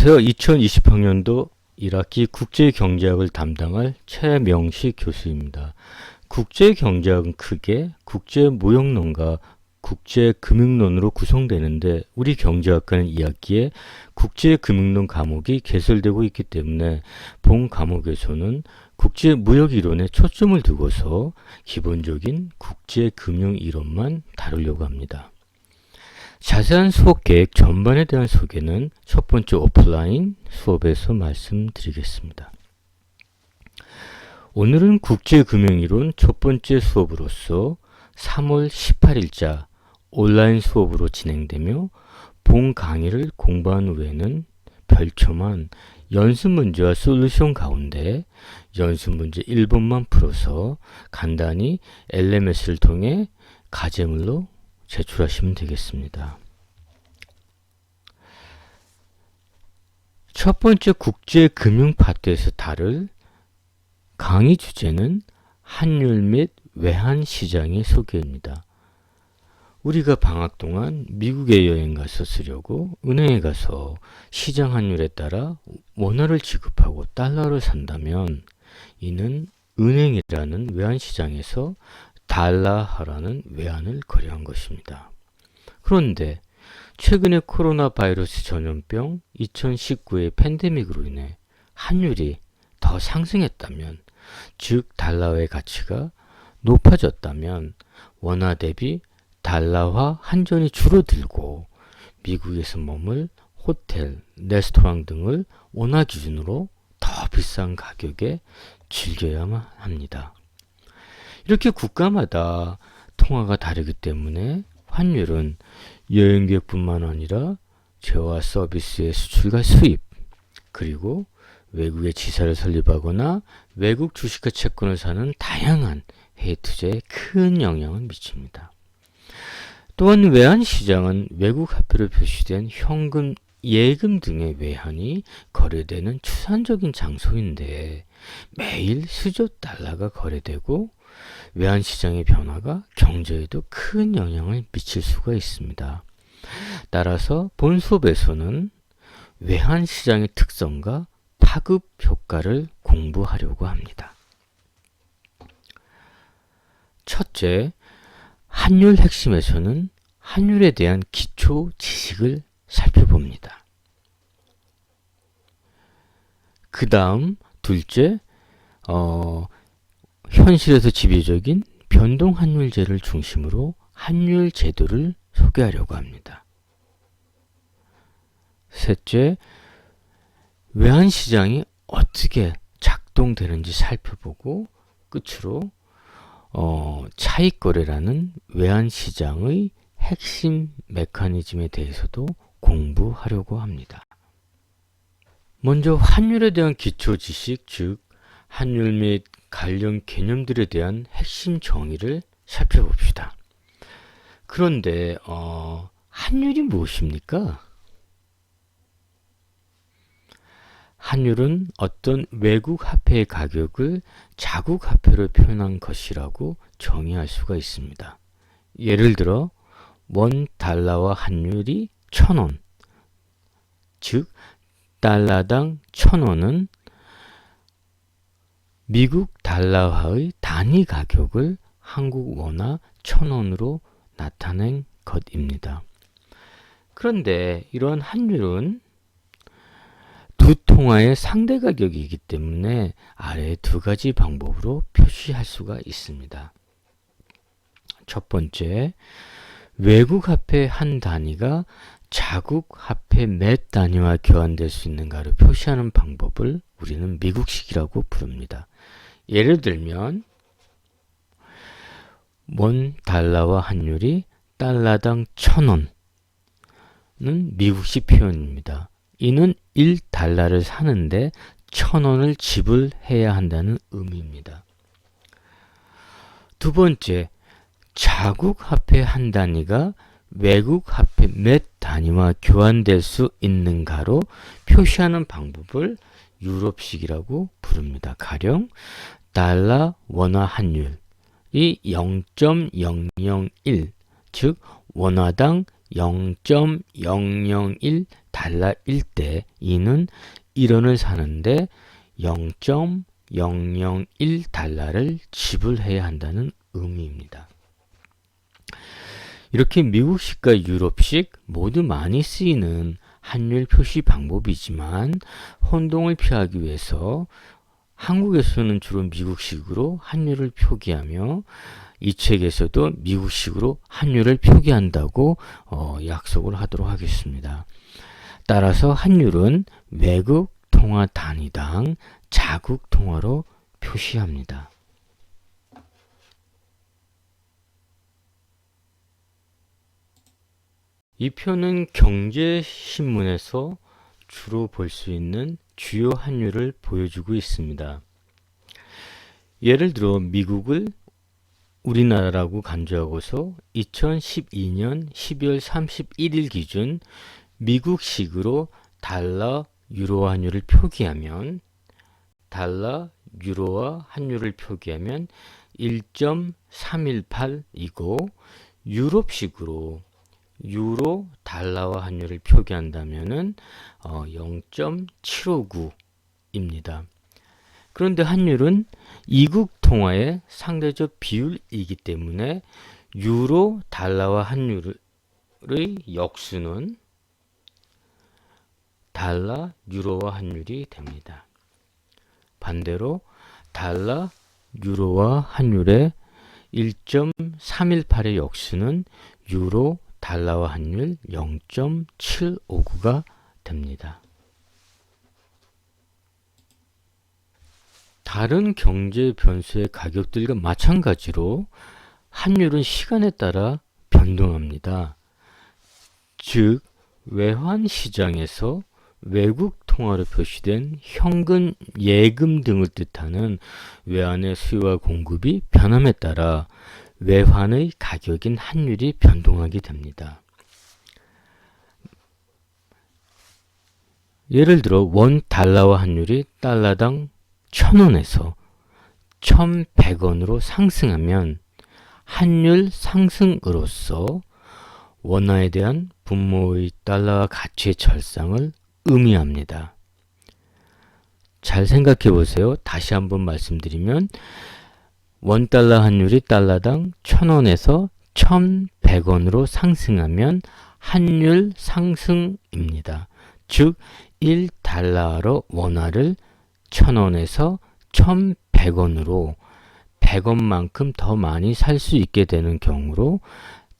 안녕하세요. 2020학년도 1학기 국제경제학을 담당할 최명식 교수입니다. 국제경제학은 크게 국제무역론과 국제금융론으로 구성되는데 우리 경제학과는 2학기에 국제금융론 과목이 개설되고 있기 때문에 본 과목에서는 국제무역이론에 초점을 두고서 기본적인 국제금융이론만 다루려고 합니다. 자세한 수업 계획 전반에 대한 소개는 첫 번째 오프라인 수업에서 말씀드리겠습니다. 오늘은 국제금융이론 첫 번째 수업으로서 3월 18일자 온라인 수업으로 진행되며 본 강의를 공부한 후에는 별첨한 연습 문제와 솔루션 가운데 연습 문제 1번만 풀어서 간단히 LMS를 통해 과제물로 제출하시면 되겠습니다. 첫 번째 국제금융 파트에서 다룰 강의 주제는 환율 및 외환시장의 소개입니다. 우리가 방학 동안 미국에 여행 가서 쓰려고 은행에 가서 시장 환율에 따라 원화를 지급하고 달러를 산다면 이는 은행이라는 외환시장에서 달러화라는 외환을 거래한 것입니다. 그런데 최근에 코로나 바이러스 전염병 2019의 팬데믹으로 인해 환율이 더 상승했다면, 즉 달러의 가치가 높아졌다면 원화 대비 달러화 환전이 줄어들고 미국에서 머물 호텔, 레스토랑 등을 원화 기준으로 더 비싼 가격에 즐겨야만 합니다. 이렇게 국가마다 통화가 다르기 때문에 환율은 여행객뿐만 아니라 재화 서비스의 수출과 수입, 그리고 외국에 지사를 설립하거나 외국 주식과 채권을 사는 다양한 해외 투자에 큰 영향을 미칩니다. 또한 외환시장은 외국 화폐로 표시된 현금, 예금 등의 외환이 거래되는 추산적인 장소인데 매일 수조 달러가 거래되고 외환시장의 변화가 경제에도 큰 영향을 미칠 수가 있습니다. 따라서 본 수업에서는 외환시장의 특성과 파급 효과를 공부하려고 합니다. 첫째, 환율 핵심에서는 환율에 대한 기초 지식을 살펴봅니다. 그 다음 둘째, 현실에서 지배적인 변동환율제를 중심으로 환율 제도를 소개하려고 합니다. 셋째, 외환시장이 어떻게 작동되는지 살펴보고 끝으로 차익거래라는 외환시장의 핵심 메커니즘에 대해서도 공부하려고 합니다. 먼저 환율에 대한 기초 지식, 즉 환율 및 관련 개념들에 대한 핵심 정의를 살펴봅시다. 그런데 환율이 무엇입니까? 환율은 어떤 외국 화폐의 가격을 자국 화폐로 표현한 것이라고 정의할 수가 있습니다. 예를 들어 원 달러와 환율이 1,000원, 즉 달러당 1,000원은 미국 달러화의 단위 가격을 한국 원화 1,000원으로 나타낸 것입니다. 그런데 이러한 환율은 두 통화의 상대 가격이기 때문에 아래 두 가지 방법으로 표시할 수가 있습니다. 첫 번째, 외국 화폐 한 단위가 자국 화폐 몇 단위와 교환될 수 있는가를 표시하는 방법을 우리는 미국식이라고 부릅니다. 예를 들면 원 달러와 환율이 달러당 1,000원은 미국식 표현입니다. 이는 1달러를 사는데 1,000원을 지불해야 한다는 의미입니다. 두 번째, 자국 화폐 한 단위가 외국 화폐 몇 단위와 교환될 수 있는가로 표시하는 방법을 유럽식이라고 부릅니다. 가령 달러 원화 환율이 0.001, 즉 원화당 0.001달러일 때 이는 1원을 사는데 0.001달러를 지불해야 한다는 의미입니다. 이렇게 미국식과 유럽식 모두 많이 쓰이는 환율 표시 방법이지만 혼동을 피하기 위해서 한국에서는 주로 미국식으로 환율을 표기하며 이 책에서도 미국식으로 환율을 표기한다고 약속을 하도록 하겠습니다. 따라서 환율은 외국 통화 단위당 자국 통화로 표시합니다. 이 표는 경제신문에서 주로 볼 수 있는 주요 환율을 보여주고 있습니다. 예를 들어 미국을 우리나라라고 간주하고서 2012년 12월 31일 기준 미국식으로 달러, 유로 환율을 표기하면 달러, 유로와 환율을 표기하면 1.318이고 유럽식으로 유로, 달러와 환율을 표기한다면은 0.759입니다. 그런데 환율은 이국 통화의 상대적 비율이기 때문에 유로, 달러와 환율의 역수는 달러, 유로와 환율이 됩니다. 반대로 달러, 유로와 환율의 1.318의 역수는 유로, 달러와 환율 0.759가 됩니다. 다른 경제 변수의 가격들과 마찬가지로 환율은 시간에 따라 변동합니다. 즉, 외환 시장에서 외국 통화로 표시된 현금, 예금 등을 뜻하는 외환의 수요와 공급이 변함에 따라 외환의 가격인 환율이 변동하게 됩니다. 예를 들어 원 달러와 환율이 달러당 1,000원에서 1,100원으로 상승하면 환율 상승으로써 원화에 대한 분모의 달러와 가치의 절상을 의미합니다. 잘 생각해 보세요. 다시 한번 말씀드리면 원달러 환율이 달러당 1,000원에서 1,100원으로 상승하면 환율 상승입니다. 즉 1달러로 원화를 1,000원에서 1,100원으로 100원만큼 더 많이 살 수 있게 되는 경우로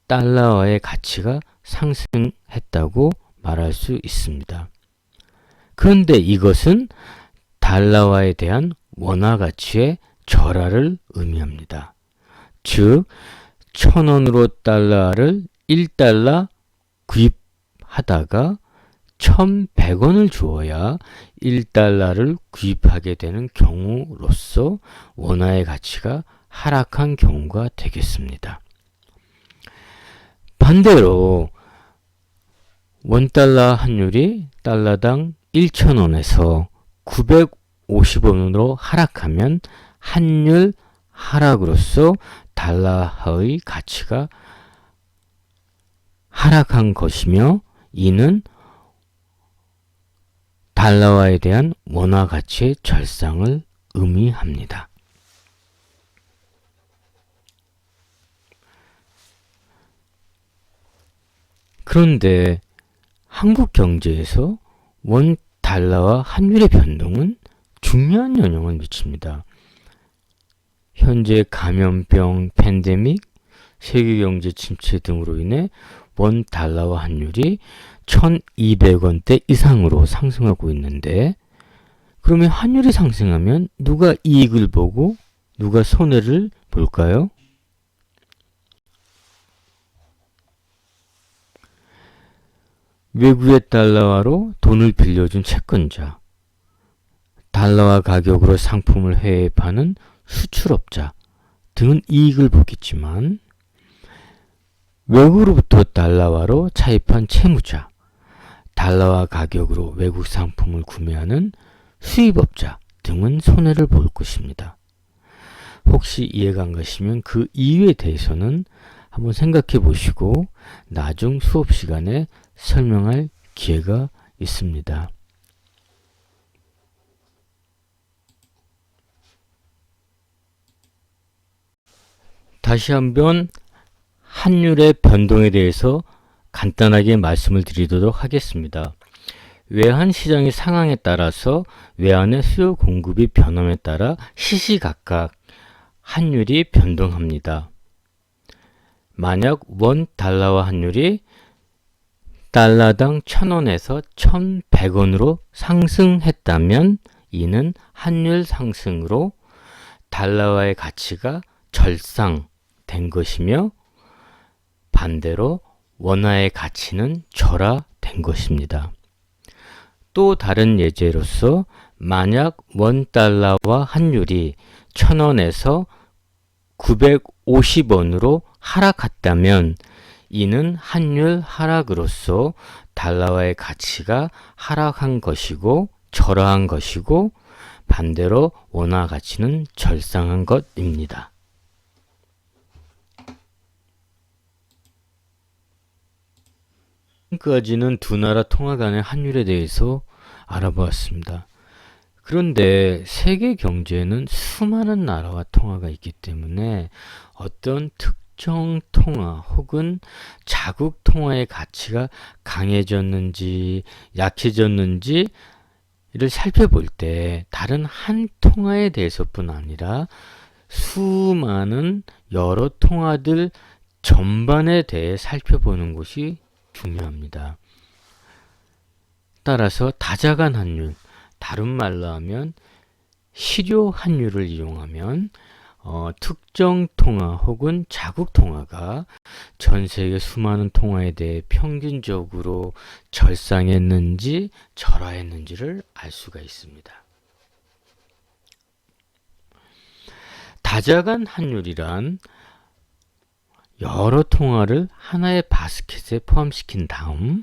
달러화의 가치가 상승했다고 말할 수 있습니다. 그런데 이것은 달러화에 대한 원화 가치의 절하를 의미합니다. 즉 1,000원으로 달러를 1달러 구입하다가 1,100원을 주어야 1달러를 구입하게 되는 경우로서 원화의 가치가 하락한 경우가 되겠습니다. 반대로 원달러 환율이 달러당 1,000원에서 950원으로 하락하면 환율 하락으로써 달러의 가치가 하락한 것이며 이는 달러화에 대한 원화 가치의 절상을 의미합니다. 그런데 한국 경제에서 원 달러와 환율의 변동은 중요한 영향을 미칩니다. 현재 감염병, 팬데믹, 세계 경제 침체 등으로 인해 원 달러와 환율이 1,200원대 이상으로 상승하고 있는데 그러면 환율이 상승하면 누가 이익을 보고 누가 손해를 볼까요? 외국의 달러화로 돈을 빌려준 채권자, 달러화 가격으로 상품을 해외에 파는 수출업자 등은 이익을 보겠지만 외국으로부터 달러화로 차입한 채무자, 달러화 가격으로 외국 상품을 구매하는 수입업자 등은 손해를 볼 것입니다. 혹시 이해가 안 가시면 그 이유에 대해서는 한번 생각해 보시고 나중 수업 시간에 설명할 기회가 있습니다. 다시 한번 환율의 변동에 대해서 간단하게 말씀을 드리도록 하겠습니다. 외환 시장의 상황에 따라서 외환의 수요 공급이 변함에 따라 시시각각 환율이 변동합니다. 만약 원 달러화 환율이 달러당 1,000원에서 1,100원으로 상승했다면 이는 환율 상승으로 달러화의 가치가 절상된 것이며 반대로 원화의 가치는 절하된 것입니다. 또 다른 예제로서 만약 원 달러화 환율이 1,000원에서 950원으로 하락했다면 이는 환율 하락으로서 달러화의 가치가 하락한 것이고 절하한 것이고 반대로 원화 가치는 절상한 것입니다. 지금까지는 두 나라 통화 간의 환율에 대해서 알아보았습니다. 그런데 세계 경제에는 수많은 나라와 통화가 있기 때문에 어떤 특정 통화 혹은 자국 통화의 가치가 강해졌는지 약해졌는지를 살펴볼 때 다른 한 통화에 대해서뿐 아니라 수많은 여러 통화들 전반에 대해 살펴보는 것이 중요합니다. 따라서 다자간 환율, 다른 말로 하면 실효 환율을 이용하면 특정 통화 혹은 자국 통화가 전 세계 수많은 통화에 대해 평균적으로 절상했는지 절하했는지를 알 수가 있습니다. 다자간 환율이란 여러 통화를 하나의 바스켓에 포함시킨 다음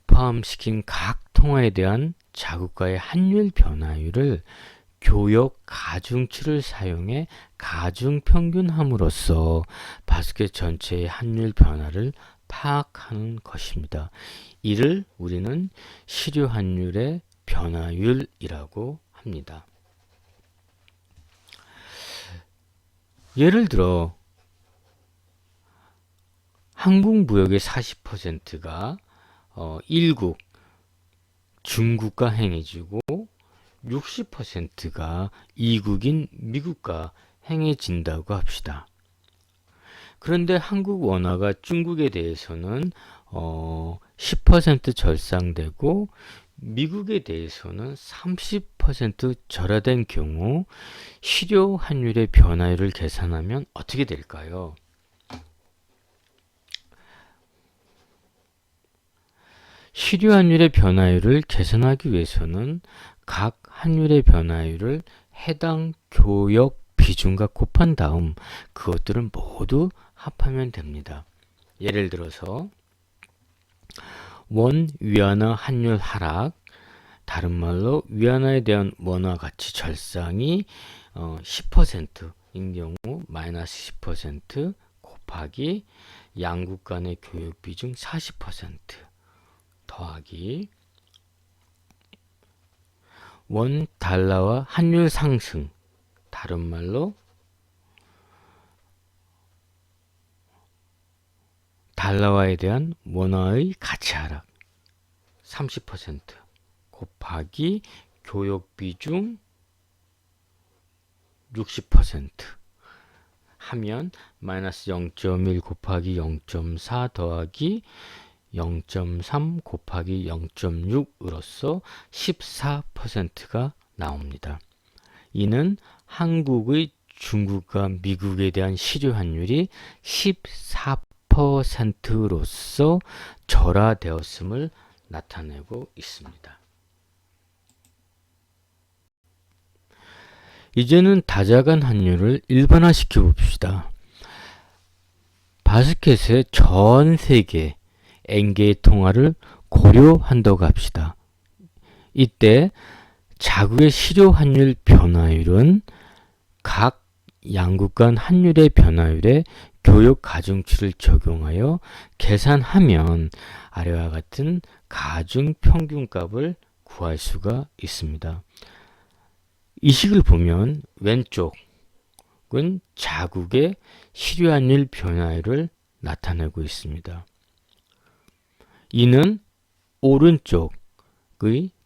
포함시킨 각 통화에 대한 자국과의 환율 변화율을 교역 가중치를 사용해 가중평균함으로써 바스켓 전체의 환율 변화를 파악하는 것입니다. 이를 우리는 실효 환율의 변화율이라고 합니다. 예를 들어 한국 무역의 40%가 일국 중국과 행해지고 60%가 이국인 미국과 행해진다고 합시다. 그런데 한국 원화가 중국에 대해서는 10% 절상되고 미국에 대해서는 30% 절하된 경우 실효 환율의 변화율을 계산하면 어떻게 될까요? 실효 환율의 변화율을 계산하기 위해서는 각 환율의 변화율을 해당 교역 비중과 곱한 다음 그것들을 모두 합하면 됩니다. 예를 들어서 원 위안화 환율 하락, 다른 말로 위안화에 대한 원화 가치 절상이 10%인 경우 마이너스 10% 곱하기 양국 간의 교역 비중 40% 더하기 원 달러와 환율 상승, 다른 말로 달러화에 대한 원화의 가치 하락 30% 곱하기 교역 비중 60% 하면 마이너스 0.1 곱하기 0.4 더하기 0.3 곱하기 0.6으로써 14%가 나옵니다. 이는 한국의 중국과 미국에 대한 실효 환율이 14%로서 절하되었음을 나타내고 있습니다. 이제는 다자간 환율을 일반화시켜 봅시다. 바스켓의 전 세계 N개의 통화를 고려한다고 합시다. 이때 자국의 실효 환율 변화율은 각 양국 간 환율의 변화율의 교역 가중치를 적용하여 계산하면 아래와 같은 가중 평균값을 구할 수가 있습니다. 이 식을 보면 왼쪽은 자국의 실효환율 변화율을 나타내고 있습니다. 이는 오른쪽의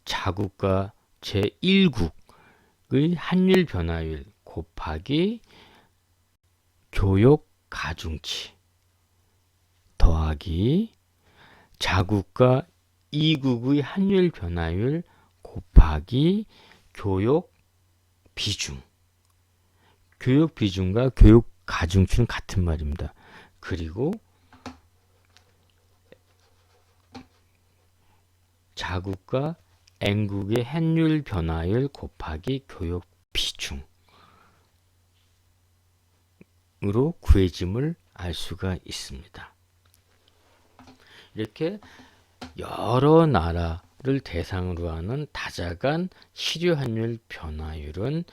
자국과 제1국의 환율 변화율 곱하기 교역 가중치 더하기 자국과 2국의 환율 변화율 곱하기 교역 비중. 교역 비중과 교역 가중치는 같은 말입니다. 그리고 자국과 N국의 환율 변화율 곱하기 교역 비중. 으로 구해짐을 알 수가 있습니다. 이렇게 여러 나라를 대상으로 하는 다자간 실효환율 변화율은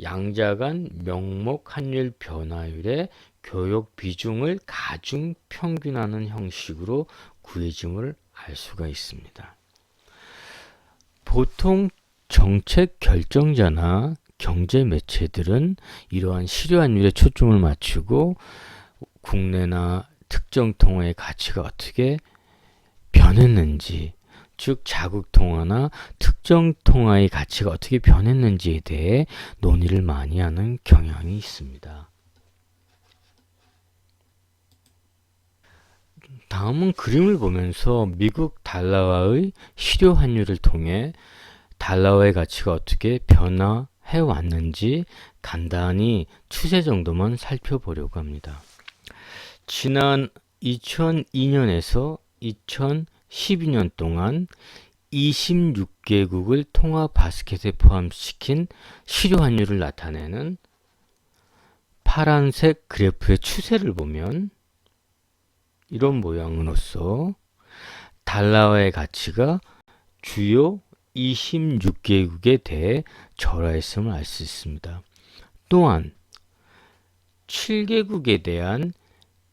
양자간 명목 환율 변화율의 교역 비중을 가중 평균하는 형식으로 구해짐을 알 수가 있습니다. 보통 정책 결정자나 경제 매체들은 이러한 실효환율에 초점을 맞추고 국내나 특정 통화의 가치가 어떻게 변했는지, 즉 자국 통화나 특정 통화의 가치가 어떻게 변했는지에 대해 논의를 많이 하는 경향이 있습니다. 다음은 그림을 보면서 미국 달러와의 실효환율을 통해 달러의 가치가 어떻게 변화해왔는지 간단히 추세 정도만 살펴보려고 합니다. 지난 2002년에서 2012년 동안 26개국을 통화 바스켓에 포함시킨 실효환율을 나타내는 파란색 그래프의 추세를 보면 이런 모양으로서 달러의 가치가 주요 26개국에 대해 절하했음을 알 수 있습니다. 또한 7개국에 대한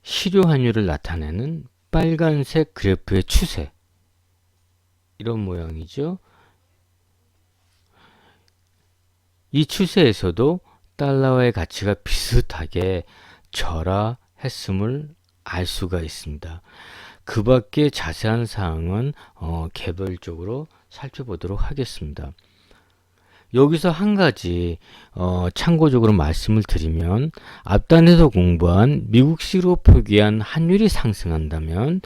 실효환율을 나타내는 빨간색 그래프의 추세, 이런 모양이죠. 이 추세에서도 달러의 가치가 비슷하게 절하했음을 알 수가 있습니다. 그 밖에 자세한 사항은 개별적으로 살펴보도록 하겠습니다. 여기서 한 가지 참고적으로 말씀을 드리면 앞단에서 공부한 미국식으로 표기한 환율이 상승한다면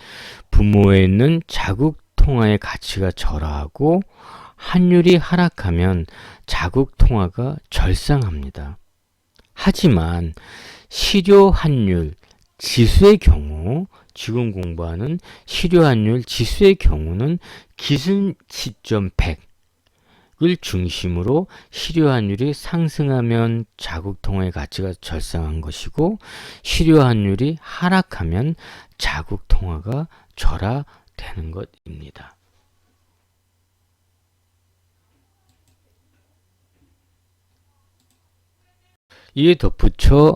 분모에 있는 자국 통화의 가치가 절하하고 환율이 하락하면 자국 통화가 절상합니다. 하지만 실효환율 지수의 경우, 지금 공부하는 실효환율 지수의 경우는 기준 시점 100을 중심으로 실효환율이 상승하면 자국 통화의 가치가 절상한 것이고 실효환율이 하락하면 자국 통화가 절하되는 것입니다. 이에 덧붙여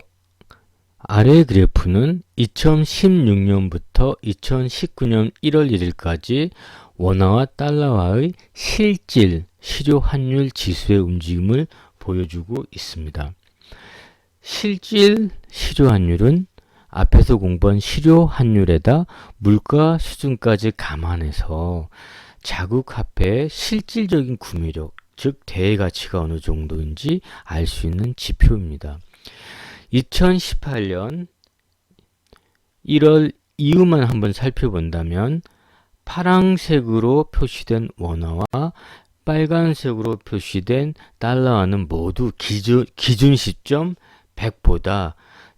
아래 그래프는 2016년부터 2019년 1월 1일까지 원화와 달러와의 실질 실효환율 지수의 움직임을 보여주고 있습니다. 실질 실효환율은 앞에서 공부한 실효환율에다 물가 수준까지 감안해서 자국 화폐의 실질적인 구매력, 즉 대외 가치가 어느 정도인지 알 수 있는 지표입니다. 2018년 1월 이후만 한번 살펴본다면 파란색으로 표시된 원화와 빨간색으로 표시된 달러화는 모두 기준 시점 100보다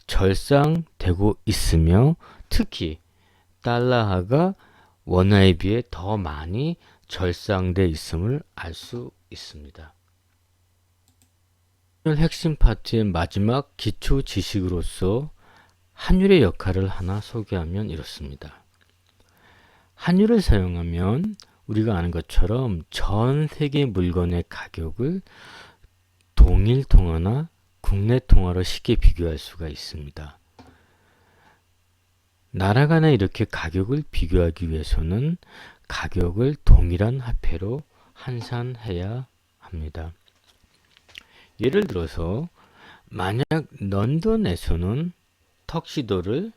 절상되고 있으며 특히 달러화가 원화에 비해 더 많이 절상돼 있음을 알 수 있습니다. 오늘 핵심 파트의 마지막 기초 지식으로서 환율의 역할을 하나 소개하면 이렇습니다. 환율을 사용하면 우리가 아는 것처럼 전 세계 물건의 가격을 동일 통화나 국내 통화로 쉽게 비교할 수가 있습니다. 나라 간에 이렇게 가격을 비교하기 위해서는 가격을 동일한 화폐로 환산해야 합니다. 예를 들어서 만약 런던에서는 턱시도를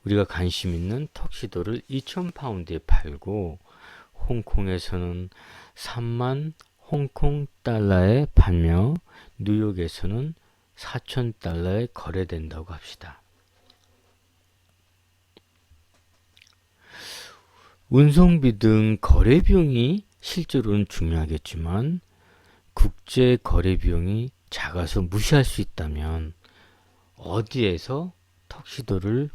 우리가 관심 있는 턱시도를 2,000파운드에 팔고 홍콩에서는 3만 홍콩 달러에 팔며 뉴욕에서는 4,000달러에 거래된다고 합시다. 운송비 등 거래 비용이 실제로는 중요하겠지만 국제 거래 비용이 작아서 무시할 수 있다면 어디에서 턱시도를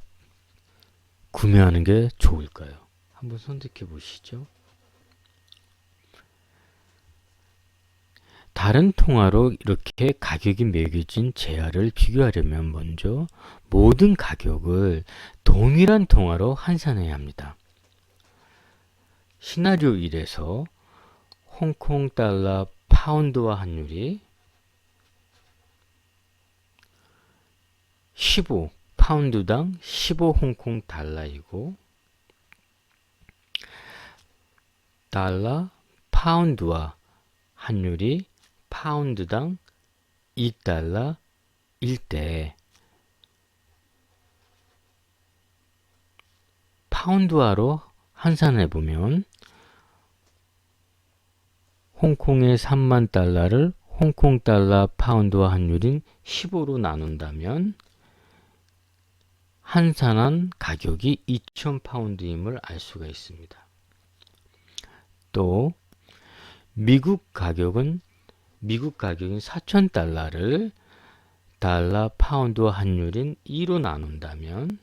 구매하는 게 좋을까요? 한번 선택해 보시죠. 다른 통화로 이렇게 가격이 매겨진 재화를 비교하려면 먼저 모든 가격을 동일한 통화로 환산해야 합니다. 시나리오 1에서 홍콩 달러 파운드화 환율이 15 파운드당 15 홍콩 달러이고 달러 파운드화 환율이 파운드당 2달러일 때 파운드화로 환산해 보면 홍콩의 3만 달러를 홍콩 달러 파운드화 환율인 15로 나눈다면 환산한 가격이 2,000파운드임을 알 수가 있습니다. 또 미국 가격인 4,000달러를 달러 파운드화 환율인 2로 나눈다면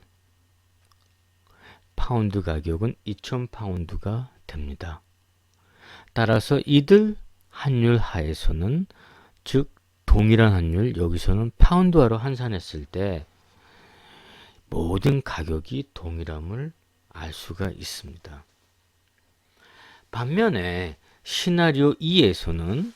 파운드 가격은 2,000파운드가 됩니다. 따라서 이들 환율 하에서는 즉 동일한 환율 여기서는 파운드화로 환산했을 때 모든 가격이 동일함을 알 수가 있습니다. 반면에 시나리오 2에서는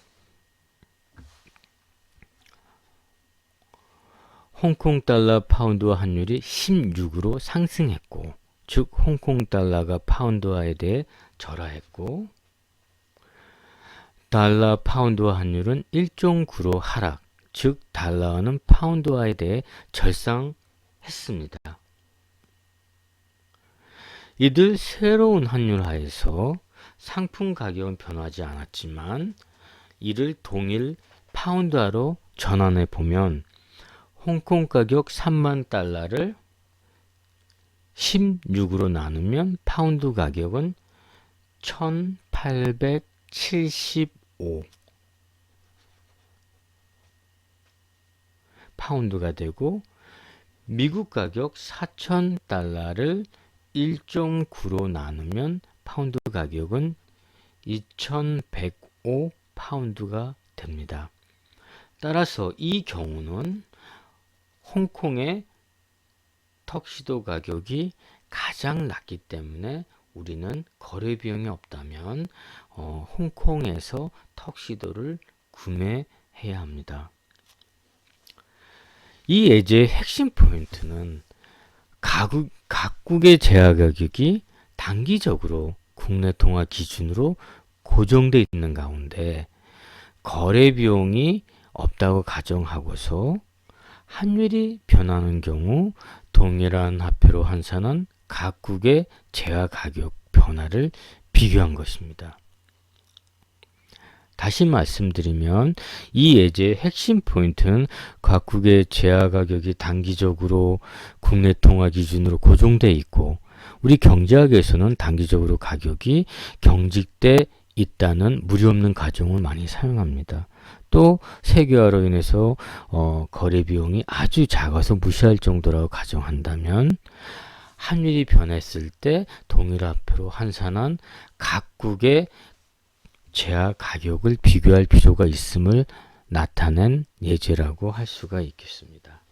홍콩 달러 파운드화 환율이 16으로 상승했고 즉 홍콩 달러가 파운드화에 대해 절하했고 달러 파운드화 환율은 1.9로 하락 즉 달러는 파운드화에 대해 절상했습니다. 이들 새로운 환율 하에서 상품 가격은 변하지 않았지만 이를 동일 파운드화로 전환해 보면 홍콩 가격 3만 달러를 16으로 나누면 파운드 가격은 1875 파운드가 되고 미국 가격 4,000달러를 1.9로 나누면 파운드 가격은 2,105 파운드가 됩니다. 따라서 이 경우는 홍콩의 턱시도 가격이 가장 낮기 때문에 우리는 거래 비용이 없다면 홍콩에서 턱시도를 구매해야 합니다. 이 예제의 핵심 포인트는 각국의 재화 가격이 단기적으로 국내 통화 기준으로 고정되어 있는 가운데 거래 비용이 없다고 가정하고서 환율이 변하는 경우 동일한 화폐로 환산한 각국의 재화 가격 변화를 비교한 것입니다. 다시 말씀드리면 이 예제의 핵심 포인트는 각국의 재화 가격이 단기적으로 국내 통화 기준으로 고정되어 있고 우리 경제학에서는 단기적으로 가격이 경직돼 있다는 무리 없는 가정을 많이 사용합니다. 또 세계화로 인해서 거래 비용이 아주 작아서 무시할 정도라고 가정한다면 환율이 변했을 때 동일화폐로 환산한 각국의 재화 가격을 비교할 필요가 있음을 나타낸 예제라고 할 수가 있겠습니다.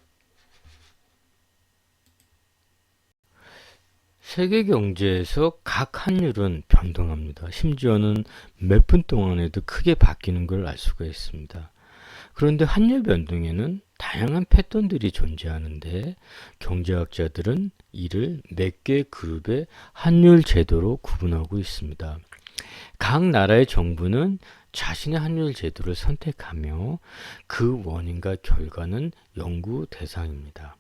세계 경제에서 각 환율은 변동합니다. 심지어는 몇 분 동안에도 크게 바뀌는 걸 알 수가 있습니다. 그런데 환율 변동에는 다양한 패턴들이 존재하는데 경제학자들은 이를 몇 개의 그룹의 환율 제도로 구분하고 있습니다. 각 나라의 정부는 자신의 환율 제도를 선택하며 그 원인과 결과는 연구 대상입니다.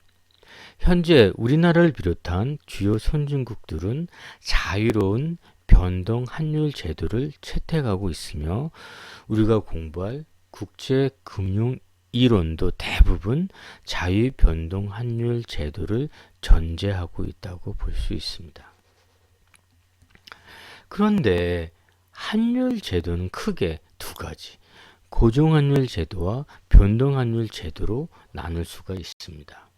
현재 우리나라를 비롯한 주요 선진국들은 자유로운 변동 환율 제도를 채택하고 있으며 우리가 공부할 국제금융 이론도 대부분 자유 변동 환율 제도를 전제하고 있다고 볼 수 있습니다. 그런데 환율 제도는 크게 두 가지, 고정환율 제도와 변동환율 제도로 나눌 수가 있습니다.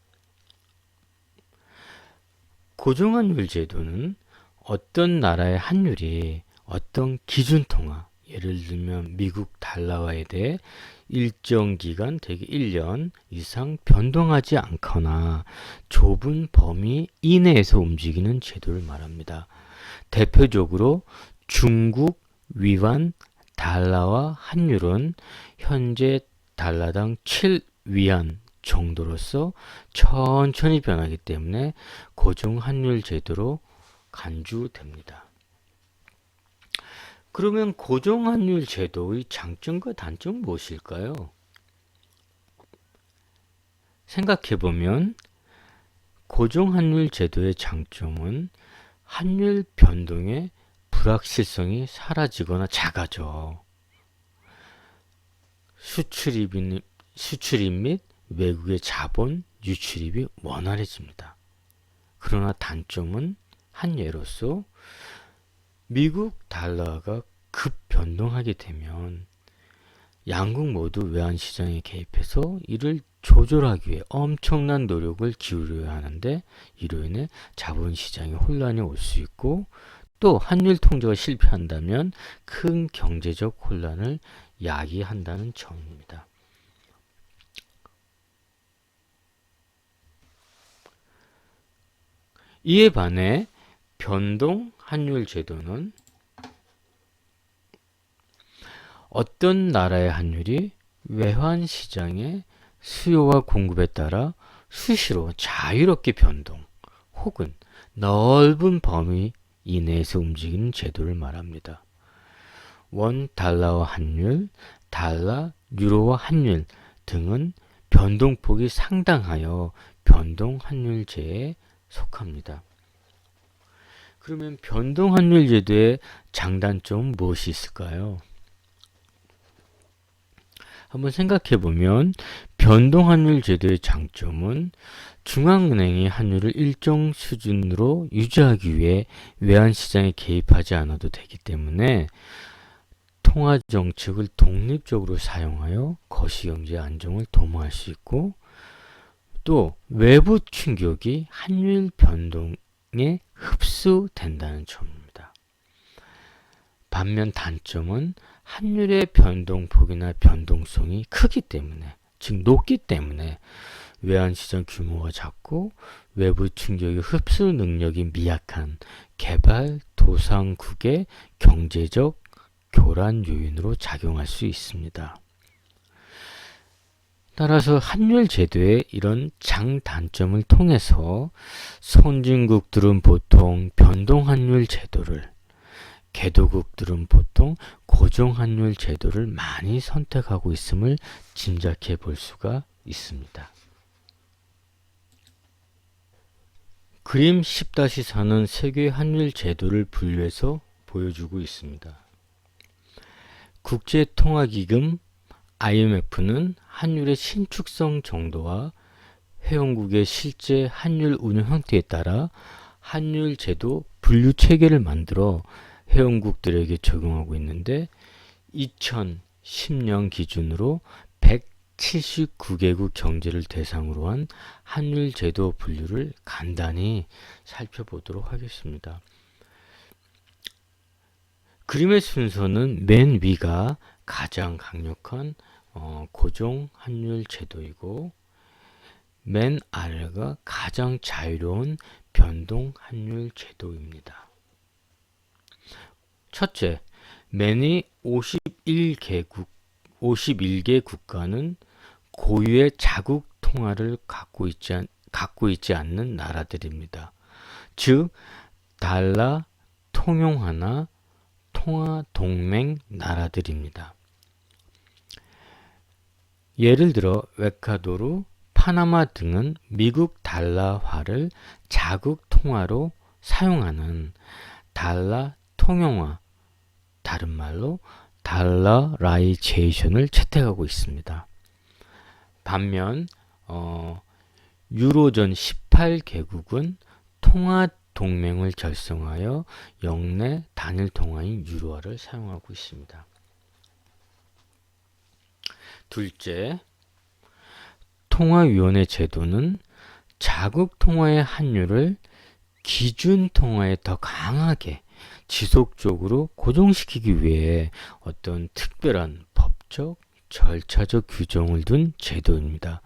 고정환율 제도는 어떤 나라의 환율이 어떤 기준통화, 예를 들면 미국 달러화에 대해 일정 기간, 대개 1년 이상 변동하지 않거나 좁은 범위 이내에서 움직이는 제도를 말합니다. 대표적으로 중국 위안 달러화 환율은 현재 달러당 7위안 정도로서 천천히 변하기 때문에 고정 환율 제도로 간주됩니다. 그러면 고정 환율 제도의 장점과 단점은 무엇일까요? 생각해보면 고정 환율 제도의 장점은 환율 변동의 불확실성이 사라지거나 작아져. 수출입 및 외국의 자본 유출입이 원활해집니다. 그러나 단점은 한 예로서 미국 달러가 급 변동하게 되면 양국 모두 외환시장에 개입해서 이를 조절하기 위해 엄청난 노력을 기울여야 하는데 이로 인해 자본시장에 혼란이 올 수 있고 또 환율 통제가 실패한다면 큰 경제적 혼란을 야기한다는 점입니다. 이에 반해 변동 환율 제도는 어떤 나라의 환율이 외환 시장의 수요와 공급에 따라 수시로 자유롭게 변동 혹은 넓은 범위 이내에서 움직이는 제도를 말합니다. 원 달러화 환율, 달러, 유로화 환율 등은 변동폭이 상당하여 변동 환율제에 속합니다. 그러면 변동 환율 제도의 장단점은 무엇이 있을까요? 한번 생각해 보면 변동 환율 제도의 장점은 중앙은행이 환율을 일정 수준으로 유지하기 위해 외환시장에 개입하지 않아도 되기 때문에 통화 정책을 독립적으로 사용하여 거시경제 안정을 도모할 수 있고 또 외부 충격이 환율 변동에 흡수된다는 점입니다. 반면 단점은 환율의 변동폭이나 변동성이 크기 때문에, 즉 높기 때문에 외환시장 규모가 작고 외부 충격의 흡수 능력이 미약한 개발도상국의 경제적 교란 요인으로 작용할 수 있습니다. 따라서 환율 제도의 이런 장단점을 통해서 선진국들은 보통 변동 환율 제도를, 개도국들은 보통 고정 환율 제도를 많이 선택하고 있음을 짐작해 볼 수가 있습니다. 그림 10-4는 세계 환율 제도를 분류해서 보여주고 있습니다. 국제통화기금 IMF는 환율의 신축성 정도와 회원국의 실제 환율 운영 형태에 따라 환율 제도 분류 체계를 만들어 회원국들에게 적용하고 있는데 2010년 기준으로 179개국 경제를 대상으로 한 환율 제도 분류를 간단히 살펴보도록 하겠습니다. 그림의 순서는 맨 위가 가장 강력한 고정 환율 제도이고 맨 아래가 가장 자유로운 변동 환율 제도입니다. 첫째, 맨이 51개 국가는 고유의 자국 통화를 갖고 있지 않는 나라들입니다. 즉 달러 통용화나 통화 동맹 나라들입니다. 예를 들어 에콰도르, 파나마 등은 미국 달러화를 자국 통화로 사용하는 달러 통용화, 다른 말로 달러라이제이션을 채택하고 있습니다. 반면 유로존 18개국은 통화 동맹을 결성하여 영내 단일 통화인 유로화를 사용하고 있습니다. 둘째, 통화위원회 제도는 자국 통화의 환율을 기준 통화에 더 강하게 지속적으로 고정시키기 위해 어떤 특별한 법적, 절차적 규정을 둔 제도입니다.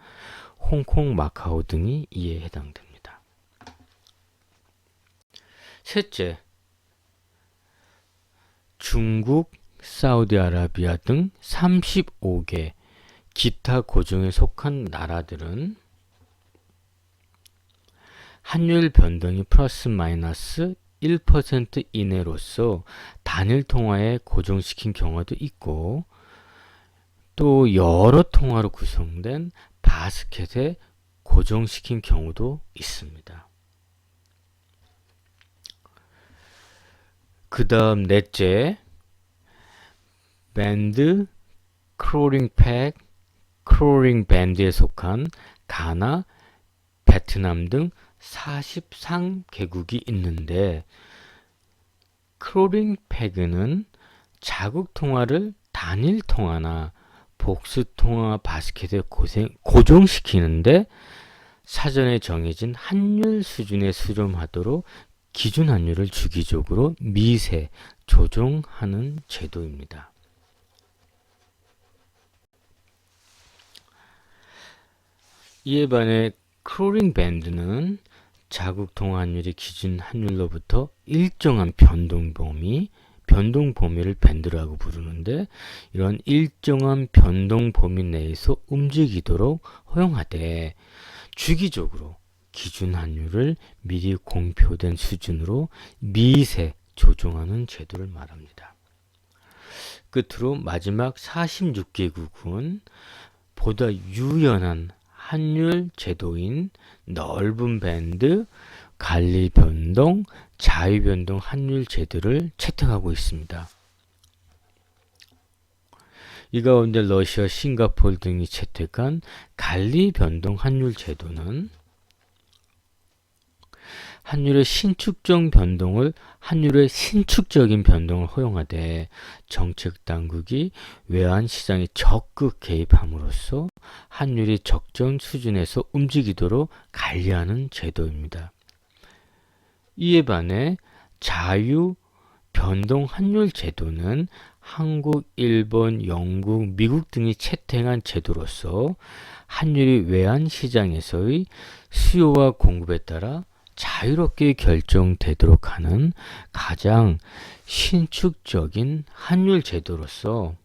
홍콩, 마카오 등이 이에 해당됩니다. 셋째, 중국, 사우디아라비아 등 35개 기타 고종에 속한 나라들은 환율 변동이 플러스 마이너스 1% 이내로서 단일 통화에 고정시킨 경우도 있고 또 여러 통화로 구성된 바스켓에 고정시킨 경우도 있습니다. 그 다음 넷째, 밴드, 크롤링 팩, 크롤링 밴드에 속한 가나, 베트남 등 43개국이 있는데 크롤링 팩은 자국 통화를 단일 통화나 복수 통화 바스켓에 고정시키는데 사전에 정해진 환율 수준에 수렴하도록 기준 환율을 주기적으로 미세 조정하는 제도입니다. 이에 반해 크롤링 밴드는 자국 통화 환율이 기준 환율로부터 일정한 변동 범위를 밴드라고 부르는데 이런 일정한 변동 범위 내에서 움직이도록 허용하되 주기적으로 기준 환율을 미리 공표된 수준으로 미세 조정하는 제도를 말합니다. 끝으로 마지막 46개국은 보다 유연한 환율 제도인 넓은 밴드, 관리 변동, 자유 변동 환율 제도를 채택하고 있습니다. 이 가운데 러시아, 싱가포르 등이 채택한 관리 변동 환율 제도는 환율의 신축적인 변동을 허용하되 정책 당국이 외환 시장에 적극 개입함으로써 환율이 적정 수준에서 움직이도록 관리하는 제도입니다. 이에 반해 자유 변동 환율 제도는 한국, 일본, 영국, 미국 등이 채택한 제도로서 환율이 외환 시장에서의 수요와 공급에 따라 자유롭게 결정되도록 하는 가장 신축적인 환율 제도로서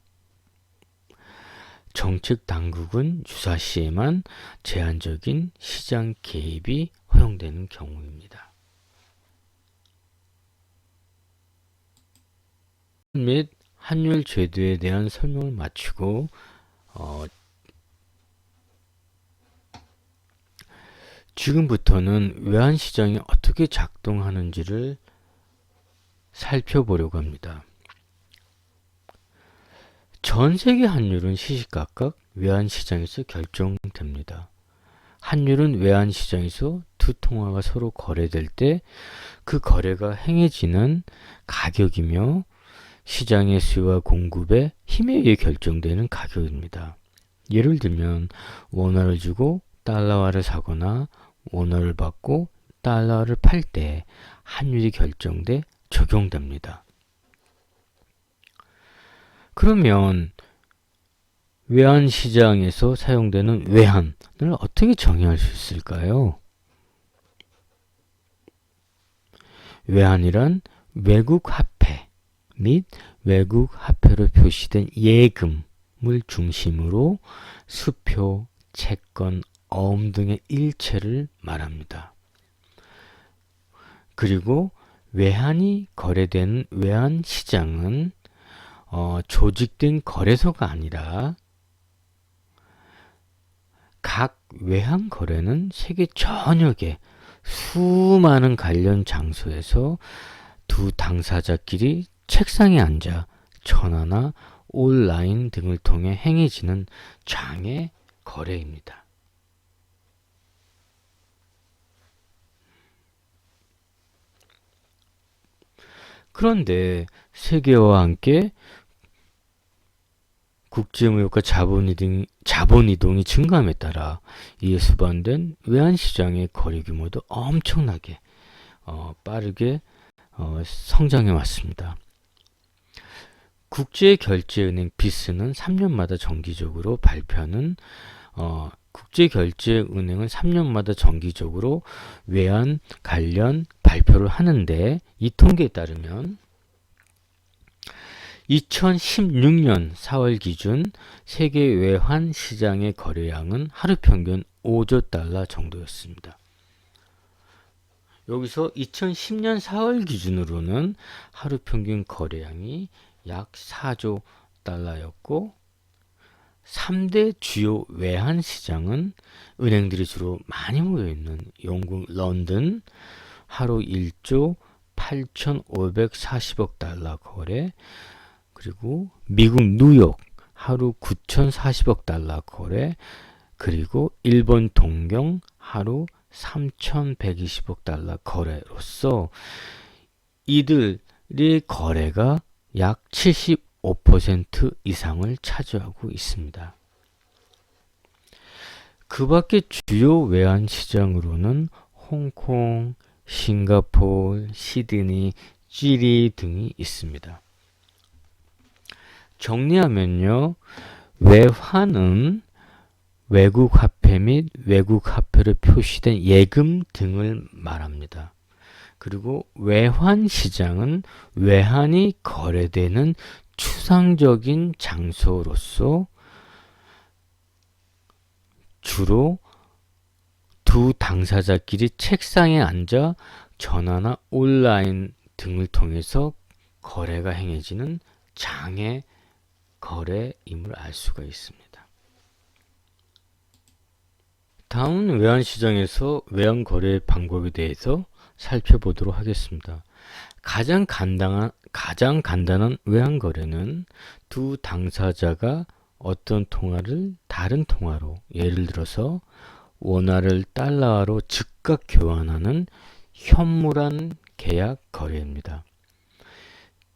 정책 당국은 유사시에만 제한적인 시장 개입이 허용되는 경우입니다. 및 환율 제도에 대한 설명을 마치고 지금부터는 외환시장이 어떻게 작동하는지를 살펴보려고 합니다. 전 세계 환율은 시시각각 외환시장에서 결정됩니다. 환율은 외환시장에서 두 통화가 서로 거래될 때 그 거래가 행해지는 가격이며 시장의 수요와 공급의 힘에 의해 결정되는 가격입니다. 예를 들면 원화를 주고 달러화를 사거나 원화를 받고 달러를 팔 때 환율이 결정돼 적용됩니다. 그러면 외환시장에서 사용되는 외환을 어떻게 정의할 수 있을까요? 외환이란 외국 화폐 및 외국 화폐로 표시된 예금을 중심으로 수표, 채권, 어음 등의 일체를 말합니다. 그리고 외환이 거래되는 외환시장은 조직된 거래소가 아니라 각 외환 거래는 세계 전역의 수많은 관련 장소에서 두 당사자끼리 책상에 앉아 전화나 온라인 등을 통해 행해지는 장외 거래입니다. 그런데 세계화와 함께 국제무역과 자본이동이 증가함에 따라 이에 수반된 외환시장의 거래 규모도 엄청나게 빠르게 성장해 왔습니다. 국제결제은행 비스는 3년마다 정기적으로 발표하는 국제결제은행은 3년마다 정기적으로 외환 관련 발표를 하는데 이 통계에 따르면 2016년 4월 기준 세계 외환 시장의 거래량은 하루 평균 5조 달러 정도였습니다. 여기서 2010년 4월 기준으로는 하루 평균 거래량이 약 4조 달러였고 3대 주요 외환 시장은 은행들이 주로 많이 모여있는 영국 런던 하루 1조 8,540억 달러 거래, 그리고 미국 뉴욕 하루 9,040억 달러 거래, 그리고 일본 동경 하루 3,120억 달러 거래로서 이들의 거래가 약 75% 이상을 차지하고 있습니다. 그 밖에 주요 외환 시장으로는 홍콩, 싱가포르, 시드니, 찌리 등이 있습니다. 정리하면요, 외환은 외국 화폐 및 외국 화폐로 표시된 예금 등을 말합니다. 그리고 외환 시장은 외환이 거래되는 추상적인 장소로서 주로 두 당사자끼리 책상에 앉아 전화나 온라인 등을 통해서 거래가 행해지는 장외 거래임을 알 수가 있습니다. 다음은 외환시장에서 외환 거래 방법에 대해서 살펴보도록 하겠습니다. 가장 간단한 외환 거래는 두 당사자가 어떤 통화를 다른 통화로, 예를 들어서 원화를 달러로 즉각 교환하는 현물환 계약 거래입니다.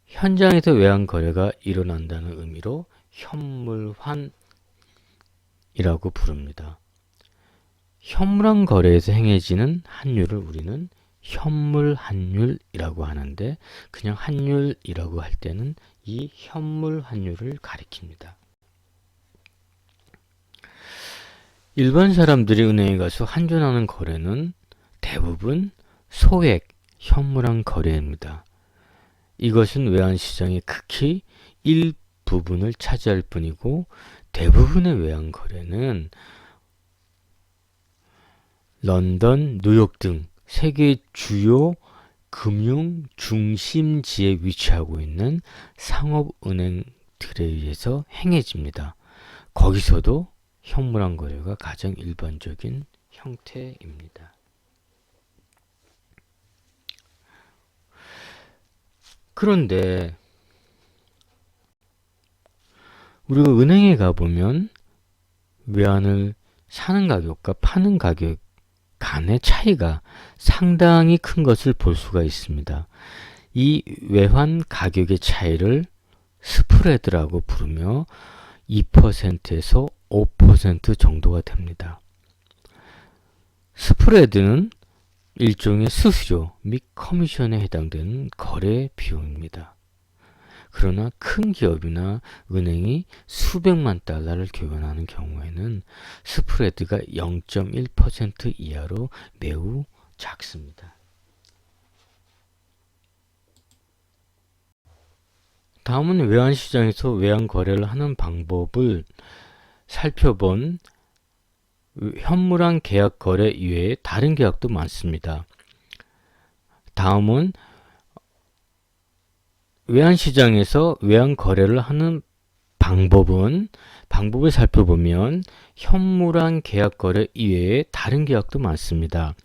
현장에서 외환 거래가 일어난다는 의미로 현물환이라고 부릅니다. 현물환 거래에서 행해지는 환율을 우리는 현물 환율이라고 하는데, 그냥 환율이라고 할 때는 이 현물 환율을 가리킵니다. 일반 사람들이 은행에 가서 환전하는 거래는 대부분 소액 현물환 거래입니다. 이것은 외환시장의 극히 일부분을 차지할 뿐이고, 대부분의 외환 거래는 런던, 뉴욕 등 세계 주요 금융 중심지에 위치하고 있는 상업은행들에 의해서 행해집니다. 거기서도 현물환 거래가 가장 일반적인 형태입니다. 그런데 우리가 은행에 가보면 외환을 사는 가격과 파는 가격 간의 차이가 상당히 큰 것을 볼 수가 있습니다. 이 외환 가격의 차이를 스프레드라고 부르며 2%에서 5% 정도가 됩니다. 스프레드는 일종의 수수료 및 커미션에 해당되는 거래 비용입니다. 그러나 큰 기업이나 은행이 수백만 달러를 교환하는 경우에는 스프레드가 0.1% 이하로 매우 작습니다. 다음은 외환시장에서 외환 거래를 하는 방법을 살펴본 현물환 계약 거래 이외에 다른 계약도 많습니다. 다음은 외환시장에서 외환 거래를 하는 방법을 살펴보면 현물환 계약 거래 이외에 다른 계약도 많습니다.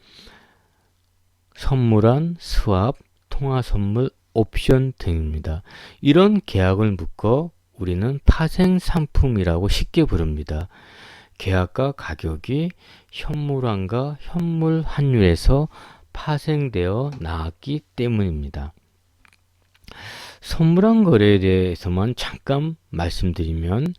선물환, 스왑, 통화선물, 옵션 등입니다. 이런 계약을 묶어 우리는 파생상품이라고 쉽게 부릅니다. 계약과 가격이 현물환과 현물 환율에서 파생되어 나왔기 때문입니다. 선물환 거래에 대해서만 잠깐 말씀드리면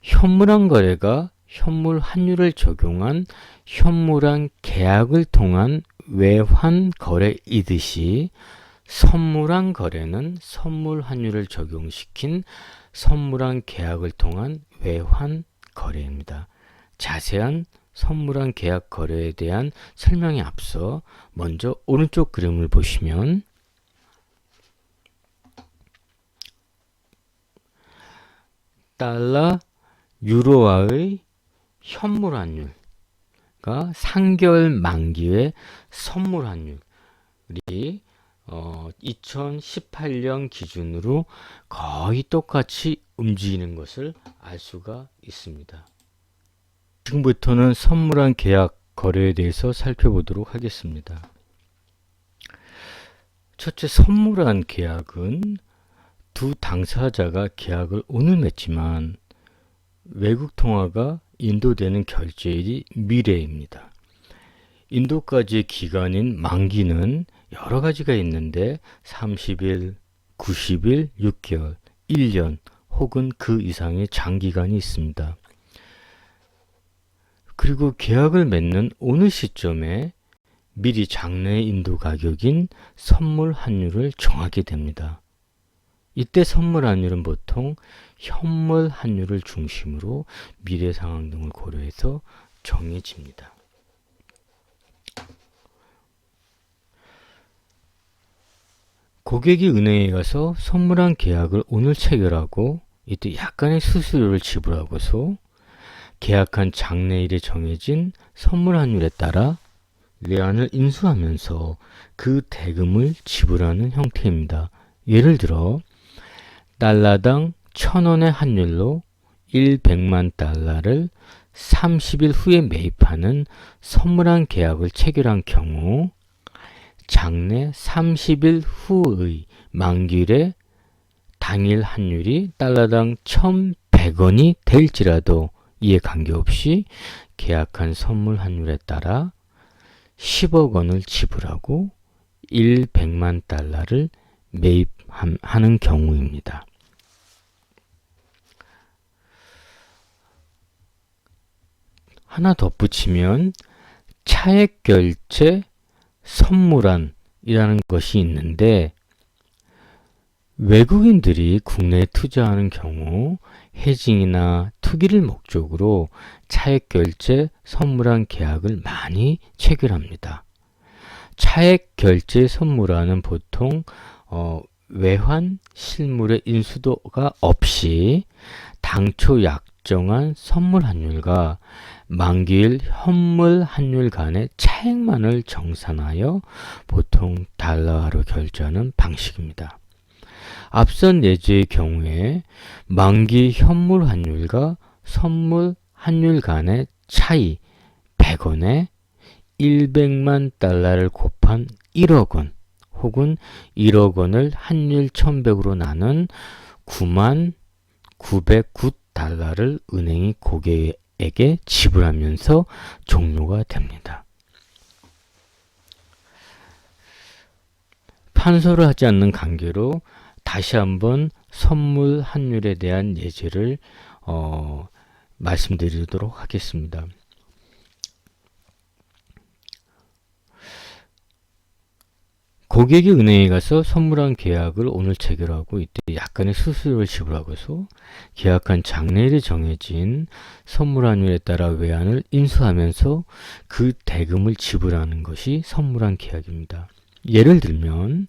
현물환 거래가 현물 환율을 적용한 현물환 계약을 통한 외환 거래이듯이 선물환 거래는 선물 환율을 적용시킨 선물환 계약을 통한 외환 거래입니다. 자세한 선물환 계약 거래에 대한 설명에 앞서 먼저 오른쪽 그림을 보시면 달러, 유로화의 현물 환율과 3개월 만기의 선물 환율이 2018년 기준으로 거의 똑같이 움직이는 것을 알 수가 있습니다. 지금부터는 선물환 계약 거래에 대해서 살펴보도록 하겠습니다. 첫째, 선물환 계약은 두 당사자가 계약을 오늘 맺지만 외국 통화가 인도되는 결제일이 미래입니다. 인도까지의 기간인 만기는 여러 가지가 있는데 30일, 90일, 6개월, 1년 혹은 그 이상의 장기간이 있습니다. 그리고 계약을 맺는 어느 시점에 미리 장래 인도 가격인 선물 환율을 정하게 됩니다. 이때 선물 환율은 보통 현물 환율을 중심으로 미래 상황 등을 고려해서 정해집니다. 고객이 은행에 가서 선물환 계약을 오늘 체결하고 이때 약간의 수수료를 지불하고서 계약한 장래일에 정해진 선물 환율에 따라 외환을 인수하면서 그 대금을 지불하는 형태입니다. 예를 들어 달러당 1,000원의 환율로 100만 달러를 30일 후에 매입하는 선물환 계약을 체결한 경우 장래 30일 후의 만기일에 당일 환율이 달러당 1,100원이 될지라도 이에 관계없이 계약한 선물 환율에 따라 10억 원을 지불하고 100만 달러를 매입하는 경우입니다. 하나 덧붙이면 차액 결제 선물환이라는 것이 있는데 외국인들이 국내에 투자하는 경우 헤징이나 투기를 목적으로 차액 결제 선물환 계약을 많이 체결합니다. 차액 결제 선물환은 보통 외환 실물의 인수도가 없이 당초 약정한 선물 환율과 만기일 현물 환율 간의 차액만을 정산하여 보통 달러화로 결제하는 방식입니다. 앞선 예제의 경우에 만기 현물 환율과 선물 환율 간의 차이 100원에 100만 달러를 곱한 1억 원 혹은 1억 원을 환율 1100으로 나눈 9만 909달러를 은행이 고객에게 지불하면서 종료가 됩니다. 판소를 하지 않는 관계로 다시 한번 선물 환율에 대한 예제를 말씀드리도록 하겠습니다. 고객이 은행에 가서 선물환 계약을 오늘 체결하고 이때 약간의 수수료를 지불하고서 계약한 장래일에 정해진 선물환율에 따라 외환을 인수하면서 그 대금을 지불하는 것이 선물환 계약입니다. 예를 들면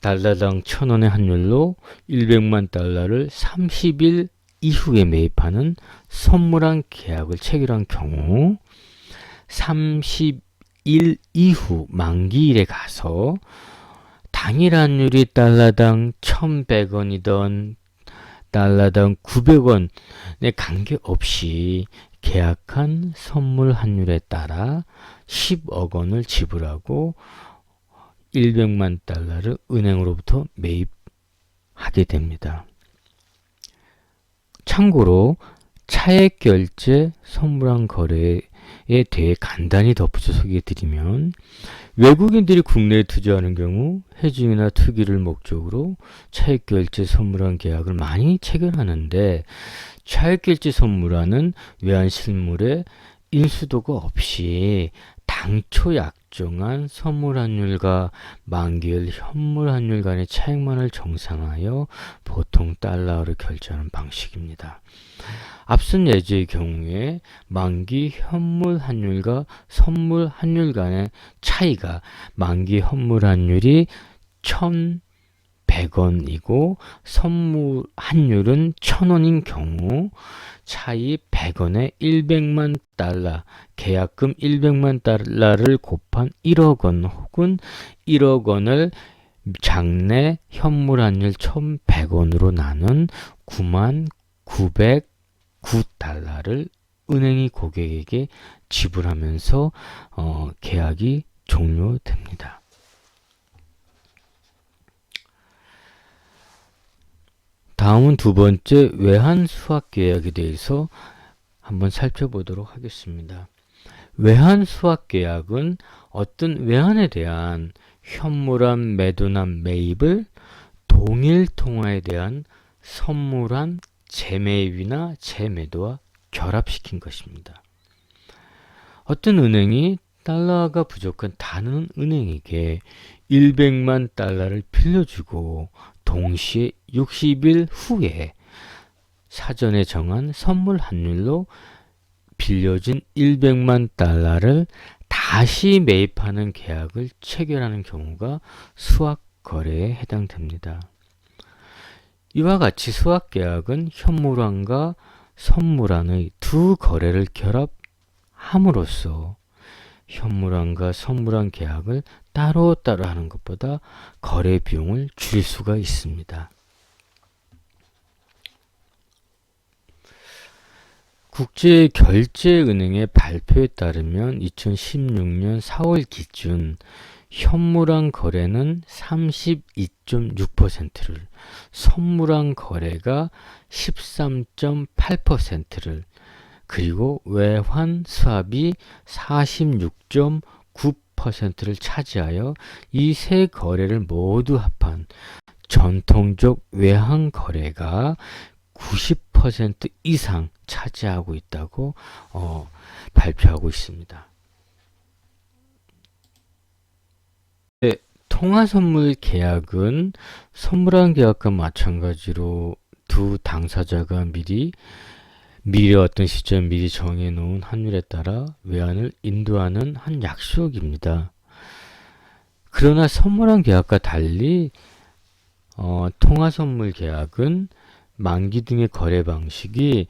달러당 1,000원의 환율로 100만 달러를 30일 이후에 매입하는 선물한 계약을 체결한 경우 30일 이후 만기일에 가서 당일 환율이 달러당 1,100원이던 달러당 900원에 관계없이 계약한 선물 환율에 따라 10억 원을 지불하고 100만 달러를 은행으로부터 매입하게 됩니다. 참고로 차액 결제 선물한 거래에 대해 간단히 덧붙여 소개해 드리면 외국인들이 국내에 투자하는 경우 헤징이나 투기를 목적으로 차액 결제 선물한 계약을 많이 체결하는데 차액 결제 선물하는 외환 실물에 인수도가 없이 당초 약정한 선물 환율과 만기일 현물 환율 간의 차익만을 정산하여 보통 달러로 결제하는 방식입니다. 앞선 예제의 경우에 만기 현물 환율과 선물 환율 간의 차이가 만기 현물 환율이 1,100원이고 선물 환율은 1,000원인 경우 차이 100원에 100만 달러, 계약금 100만 달러를 곱한 1억 원 혹은 1억 원을 장내 현물 환율 1,100원으로 나눈 99,909달러를 은행이 고객에게 지불하면서 계약이 종료됩니다. 다음은 두 번째 외환 수확 계약에 대해서 한번 살펴보도록 하겠습니다. 외환 수확 계약은 어떤 외환에 대한 현물한 매도나 매입을 동일 통화에 대한 선물한 재매입이나 재매도와 결합시킨 것입니다. 어떤 은행이 달러가 부족한 다른 은행에게 100만 달러를 빌려주고 동시에 60일 후에 사전에 정한 선물 환율로 빌려진 100만 달러를 다시 매입하는 계약을 체결하는 경우가 수확 거래에 해당됩니다. 이와 같이 수확 계약은 현물환과 선물환의 두 거래를 결합함으로써 현물환과 선물환 계약을 따로따로 하는 것보다 거래 비용을 줄일 수가 있습니다. 국제결제은행의 발표에 따르면 2016년 4월 기준 현물환 거래는 32.6%를, 선물환 거래가 13.8%를, 그리고 외환 수합이 46.9%를 차지하여 이 세 거래를 모두 합한 전통적 외환 거래가 90% 이상 차지하고 있다고 발표하고 있습니다. 네, 통화선물 계약은 선물한 계약과 마찬가지로 두 당사자가 미리 어떤 시점 미리 정해놓은 환율에 따라 외환을 인도하는 한 약속입니다. 그러나 선물한 계약과 달리 통화선물 계약은 만기 등의 거래 방식이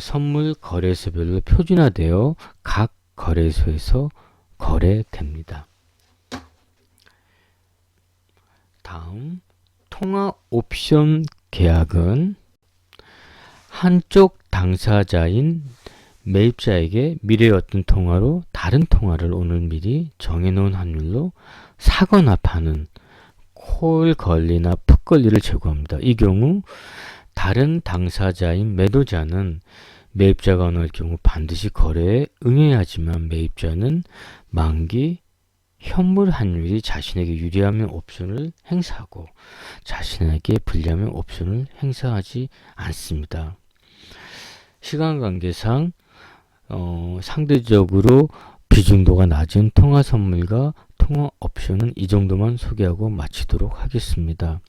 선물 거래소별로 표준화되어 각 거래소에서 거래됩니다. 다음, 통화 옵션 계약은 한쪽 당사자인 매입자에게 미래의 어떤 통화로 다른 통화를 오늘 미리 정해놓은 환율로 사거나 파는 콜 권리나 풋 권리를 제공합니다. 이 경우 다른 당사자인 매도자는 매입자가 원할 경우 반드시 거래에 응해야 하지만 매입자는 만기 현물 환율이 자신에게 유리하면 옵션을 행사하고 자신에게 불리하면 옵션을 행사하지 않습니다. 시간 관계상 상대적으로 비중도가 낮은 통화 선물과 통화 옵션은 이 정도만 소개하고 마치도록 하겠습니다.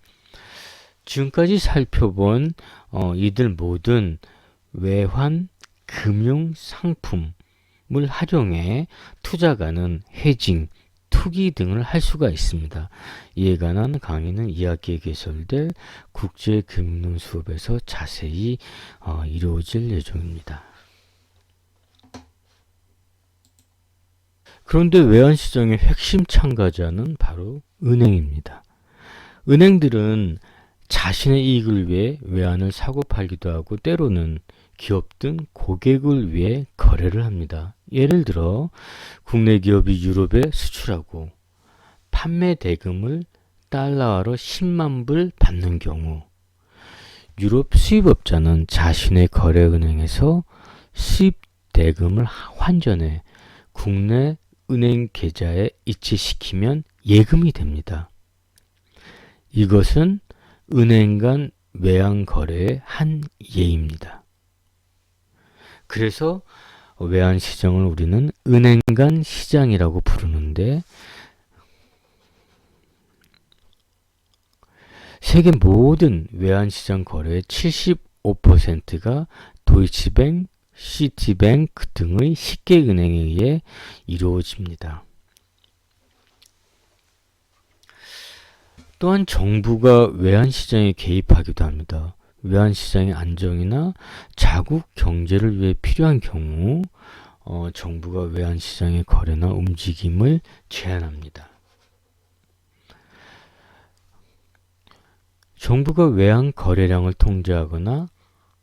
지금까지 살펴본 이들 모든 외환 금융 상품을 활용해 투자가는 헤징 투기 등을 할 수가 있습니다. 이에 관한 강의는 이학기에 개설될 국제금융 수업에서 자세히 이루어질 예정입니다. 그런데 외환시장의 핵심 참가자는 바로 은행입니다. 은행들은 자신의 이익을 위해 외환을 사고 팔기도 하고 때로는 기업 등 고객을 위해 거래를 합니다. 예를 들어 국내 기업이 유럽에 수출하고 판매 대금을 달러화로 10만 불 받는 경우 유럽 수입업자는 자신의 거래은행에서 수입 대금을 환전해 국내 은행 계좌에 이체시키면 예금이 됩니다. 이것은 은행 간 외환 거래의 한 예입니다. 그래서 외환 시장을 우리는 은행 간 시장이라고 부르는데 세계 모든 외환 시장 거래의 75%가 도이치뱅크, 시티뱅크 등의 10개 은행에 의해 이루어집니다. 또한 정부가 외환시장에 개입하기도 합니다. 외환시장의 안정이나 자국 경제를 위해 필요한 경우 정부가 외환시장의 거래나 움직임을 제한합니다. 정부가 외환 거래량을 통제하거나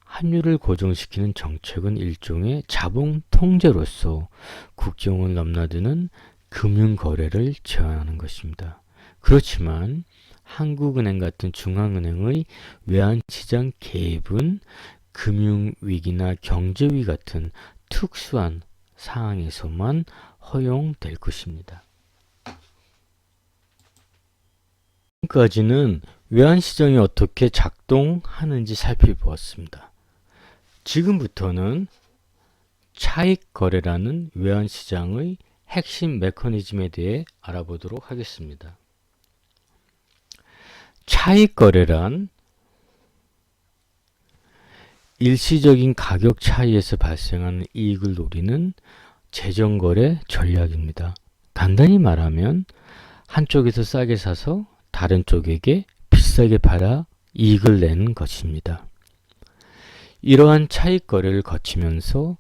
환율을 고정시키는 정책은 일종의 자본 통제로서 국경을 넘나드는 금융 거래를 제한하는 것입니다. 그렇지만 한국은행 같은 중앙은행의 외환시장 개입은 금융위기나 경제위기 같은 특수한 상황에서만 허용될 것입니다. 지금까지는 외환시장이 어떻게 작동하는지 살펴보았습니다. 지금부터는 차익거래라는 외환시장의 핵심 메커니즘에 대해 알아보도록 하겠습니다. 차익거래란 일시적인 가격 차이에서 발생하는 이익을 노리는 재정거래 전략입니다. 간단히 말하면 한쪽에서 싸게 사서 다른 쪽에게 비싸게 팔아 이익을 내는 것입니다. 이러한 차익거래를 거치면서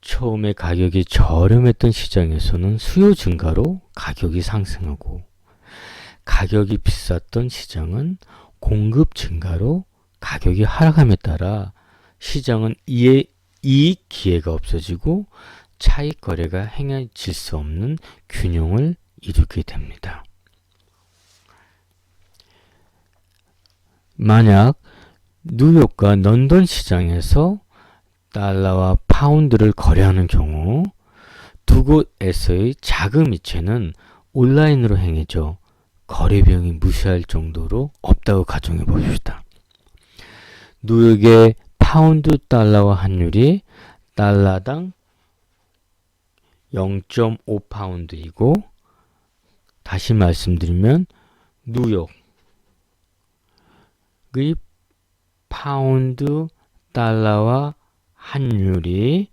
처음에 가격이 저렴했던 시장에서는 수요 증가로 가격이 상승하고 가격이 비쌌던 시장은 공급 증가로 가격이 하락함에 따라 시장은 이에 이익 기회가 없어지고 차익 거래가 행해질 수 없는 균형을 이루게 됩니다. 만약 뉴욕과 런던 시장에서 달러와 파운드를 거래하는 경우 두 곳에서의 자금 이체는 온라인으로 행해져 거래 비용이 무시할 정도로 없다고 가정해 봅시다. 뉴욕의 파운드 달러와 환율이 달러당 0.5파운드이고 다시 말씀드리면 뉴욕의 파운드 달러와 환율이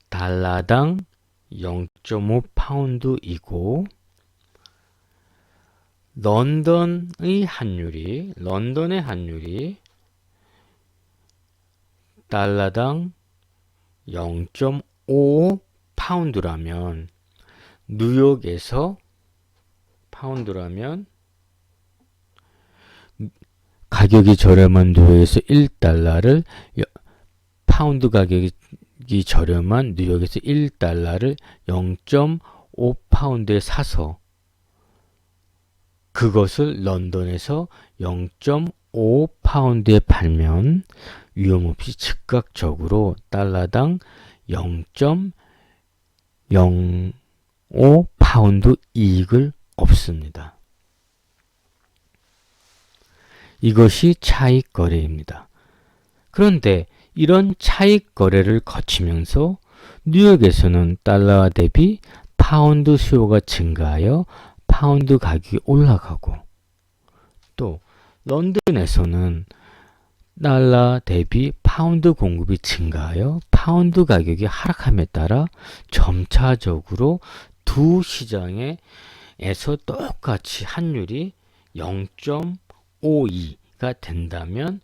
달러당 0.5파운드이고 런던의 환율이 달러당 0.5파운드라면 뉴욕에서 파운드라면 가격이 저렴한 뉴욕에서 1달러를 파운드 가격이 저렴한 뉴욕에서 1달러를 0.5파운드에 사서 그것을 런던에서 0.5파운드에 팔면 위험없이 즉각적으로 달러당 0.05파운드 이익을 얻습니다. 이것이 차익 거래입니다. 그런데 이런 차익 거래를 거치면서 뉴욕에서는 달러화 대비 파운드 수요가 증가하여 파운드 가격이 올라가고 또 런던에서는 달러 대비 파운드 공급이 증가하여 파운드 가격이 하락함에 따라 점차적으로 두 두 시장에서 똑같이 환율이 0.52가 된다면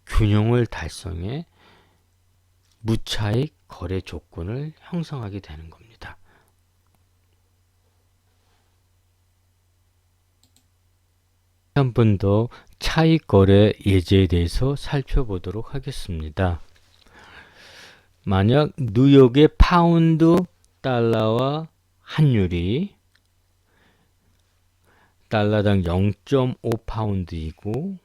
균형을 달성해 무차익 거래 조건을 형성하게 되는 겁니다. 한 번 더 차익 거래 예제에 대해서 살펴보도록 하겠습니다. 만약 뉴욕의 파운드 달러와 환율이 달러당 0.5파운드이고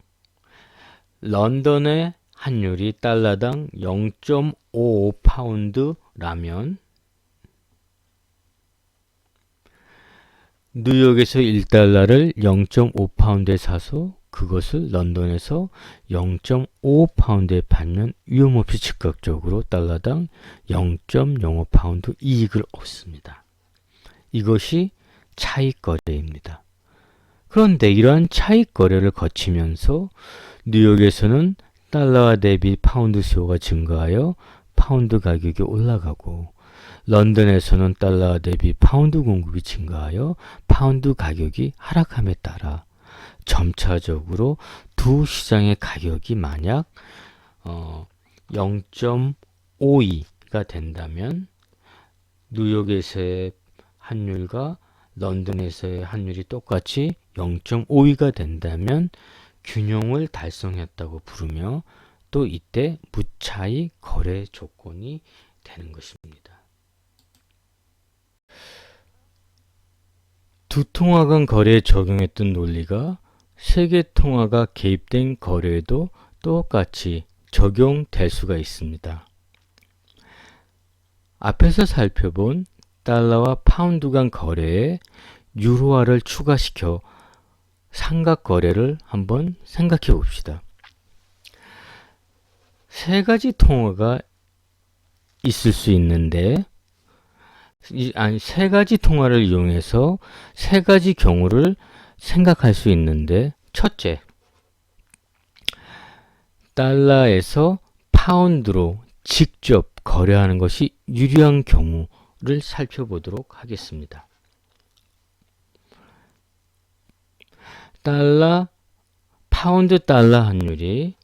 런던의 환율이 달러당 0.55파운드라면 뉴욕에서 1달러를 0.5파운드에 사서 그것을 런던에서 0.5파운드에 팔면 위험없이 즉각적으로 달러당 0.05파운드 이익을 얻습니다. 이것이 차익 거래입니다. 그런데 이러한 차익 거래를 거치면서 뉴욕에서는 달러와 대비 파운드 수요가 증가하여 파운드 가격이 올라가고 런던에서는 달러와 대비 파운드 공급이 증가하여 파운드 가격이 하락함에 따라 점차적으로 두 시장의 가격이 만약 0.52가 된다면 뉴욕에서의 환율과 런던에서의 환율이 똑같이 0.52가 된다면 균형을 달성했다고 부르며 또 이때 무차익 거래 조건이 되는 것입니다. 두 통화 간 거래에 적용했던 논리가 세계 통화가 개입된 거래에도 똑같이 적용될 수가 있습니다. 앞에서 살펴본 달러와 파운드 간 거래에 유로화를 추가시켜 삼각 거래를 한번 생각해 봅시다. 세 가지 통화가 있을 수 있는데 세 가지 통화를 이용해서 세 가지 경우를 생각할 수 있는데 첫째, 달러에서 파운드로 직접 거래하는 것이 유리한 경우를 살펴보도록 하겠습니다. 파운드 달러 환율이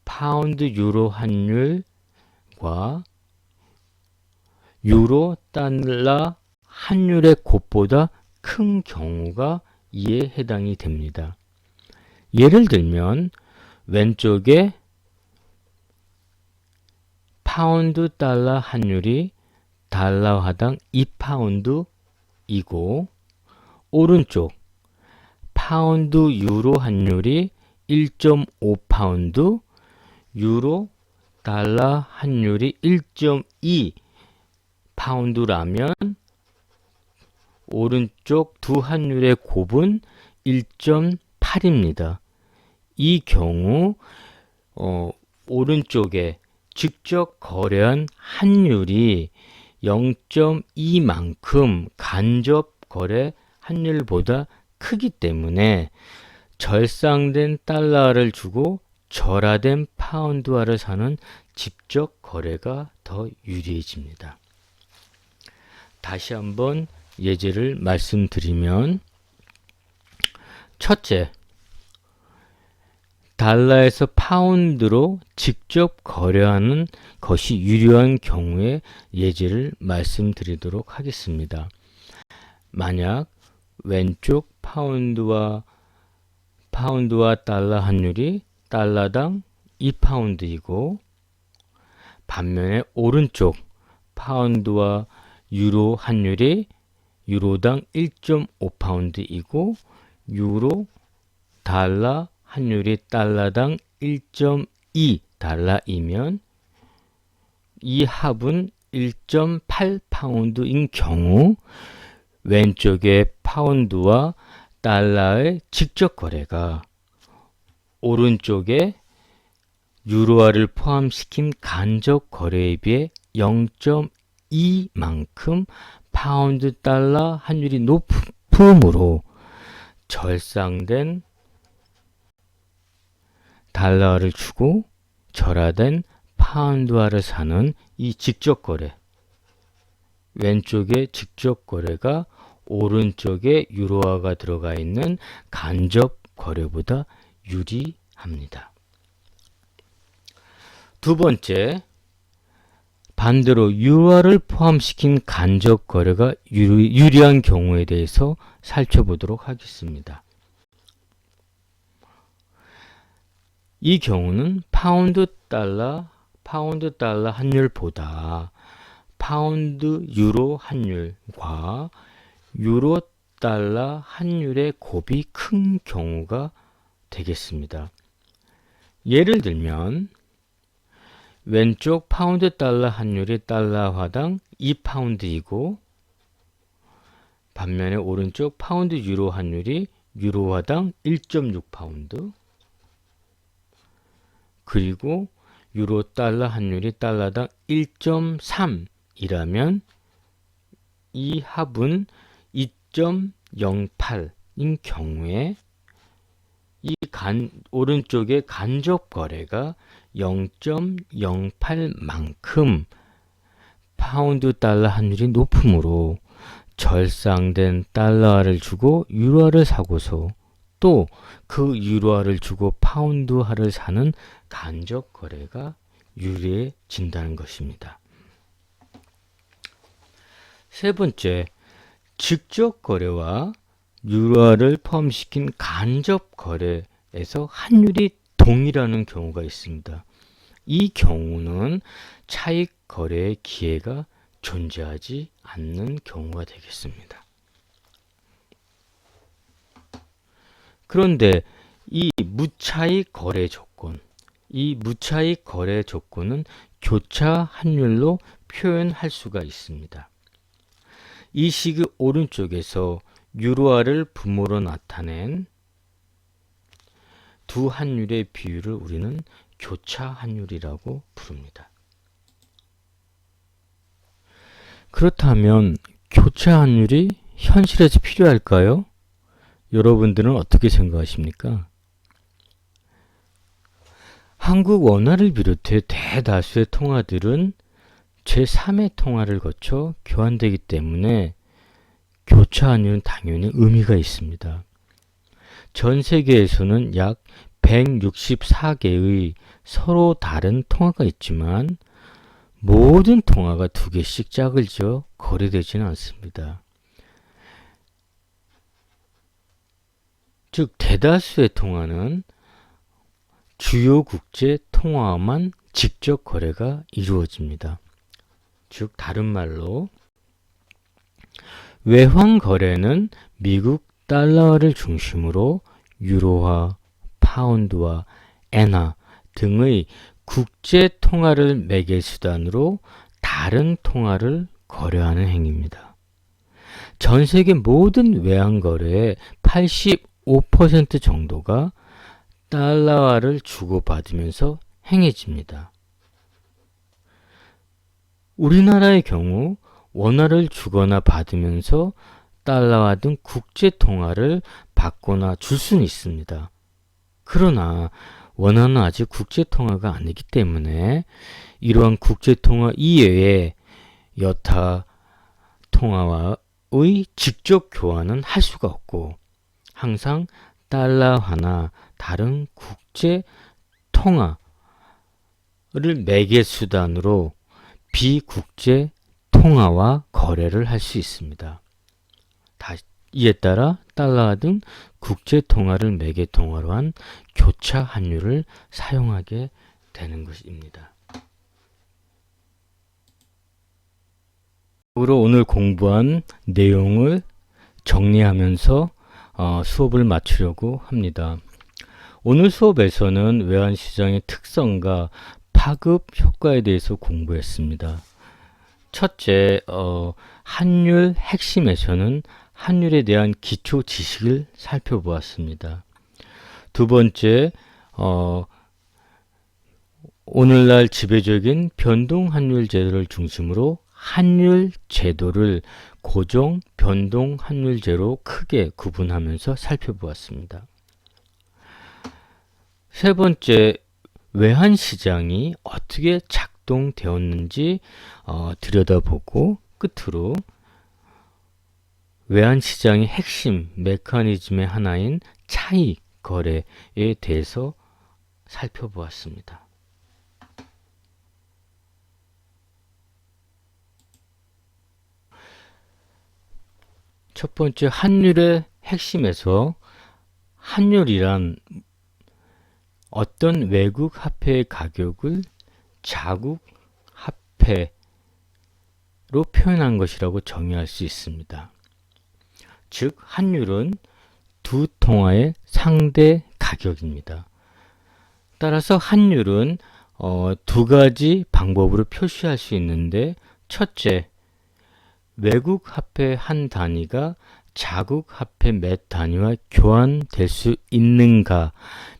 파운드 유로 환율과 유로 달러 환율의 곱보다 큰 경우가 이에 해당이 됩니다. 예를 들면 왼쪽에 파운드 달러 환율이 달러화당 2파운드이고 오른쪽 파운드 유로 환율이 1.5파운드, 유로 달러 환율이 1.2 파운드라면 오른쪽 두 환율의 곱은 1.8입니다. 이 경우 오른쪽에 직접 거래한 환율이 0.2만큼 간접 거래 환율보다 크기 때문에 절상된 달러를 주고 절하된 파운드화를 사는 직접 거래가 더 유리해집니다. 다시 한번 예제를 말씀드리면 첫째, 달러에서 파운드로 직접 거래하는 것이 유리한 경우의 예제를 말씀드리도록 하겠습니다. 만약 왼쪽 파운드와 달러 환율이 달러당 2파운드이고 반면에 오른쪽 파운드와 유로 환율이 유로당 1.5파운드이고 유로 달러 환율이 달러당 1.2 달러이면 이 합은 1.8파운드인 경우 왼쪽의 파운드와 달러의 직접 거래가 오른쪽에 유로화를 포함시킨 간접 거래에 비해 0.2만큼 파운드 달러 환율이 높음으로 절상된 달러를 주고 절하된 파운드화를 사는 이 직접 거래, 왼쪽에 직접 거래가 오른쪽에 유로화가 들어가 있는 간접 거래보다 유리합니다. 두 번째, 반대로 유로화를 포함시킨 간접 거래가 유리한 경우에 대해서 살펴보도록 하겠습니다. 이 경우는 파운드 달러 환율보다 파운드 유로 환율과 유로 달러 환율의 곱이 큰 경우가 되겠습니다. 예를 들면 왼쪽 파운드 달러 환율이 달러화당 2파운드이고 반면에 오른쪽 파운드 유로 환율이 유로화당 1.6파운드, 그리고 유로 달러 환율이 달러당 1.3이라면 이 합은 2.08인 경우에 이 오른쪽의 간접 거래가 0.08만큼 파운드 달러 환율이 높으므로 절상된 달러화를 주고 유로화를 사고서 또 그 유로화를 주고 파운드화를 사는 간접 거래가 유리해진다는 것입니다. 세 번째, 직접 거래와 유로화를 포함시킨 간접 거래에서 환율이 동일하는 경우가 있습니다. 이 경우는 차익 거래의 기회가 존재하지 않는 경우가 되겠습니다. 그런데 이 무차익 거래 조건, 이 무차익 거래 조건은 교차 환율로 표현할 수가 있습니다. 이 식의 오른쪽에서 유로화를 분모로 나타낸 두 환율의 비율을 우리는 교차 환율이라고 부릅니다. 그렇다면 교차 환율이 현실에서 필요할까요? 여러분들은 어떻게 생각하십니까? 한국 원화를 비롯해 대다수의 통화들은 제3의 통화를 거쳐 교환되기 때문에 교차 환율은 당연히 의미가 있습니다. 전 세계에서는 약 164개의 서로 다른 통화가 있지만 모든 통화가 두 개씩 짝을 지어 거래되지는 않습니다. 즉 대다수의 통화는 주요 국제 통화와만 직접 거래가 이루어집니다. 즉 다른 말로 외환 거래는 미국 달러를 중심으로 유로화, 파운드와 엔화 등의 국제 통화를 매개 수단으로 다른 통화를 거래하는 행위입니다. 전 세계 모든 외환 거래의 85% 정도가 달러화를 주고받으면서 행해집니다. 우리나라의 경우 원화를 주거나 받으면서 달러화 등 국제 통화를 받거나 줄 수는 있습니다. 그러나 원화는 아직 국제 통화가 아니기 때문에 이러한 국제 통화 이외에 여타 통화와의 직접 교환은 할 수가 없고 항상 달러화나 다른 국제 통화를 매개 수단으로 비국제 통화와 거래를 할 수 있습니다. 이에 따라 달러화 등 국제 통화를 매개 통화로 한 교차 환율을 사용하게 되는 것입니다. 오늘 공부한 내용을 정리하면서 수업을 마치려고 합니다. 오늘 수업에서는 외환시장의 특성과 파급 효과에 대해서 공부했습니다. 첫째, 환율 핵심에서는 환율에 대한 기초 지식을 살펴보았습니다. 두 번째, 오늘날 지배적인 변동 환율 제도를 중심으로 환율 제도를 고정 변동 환율제로 크게 구분하면서 살펴보았습니다. 세 번째, 외환 시장이 어떻게 작동되었는지 들여다보고 끝으로 외환 시장의 핵심 메커니즘의 하나인 차익 거래에 대해서 살펴보았습니다. 첫 번째, 환율의 핵심에서 환율이란 어떤 외국 화폐의 가격을 자국 화폐로 표현한 것이라고 정의할 수 있습니다. 즉, 환율은 두 통화의 상대 가격입니다. 따라서 환율은 두 가지 방법으로 표시할 수 있는데, 첫째, 외국 화폐 한 단위가 자국 화폐 몇 단위와 교환될 수 있는가,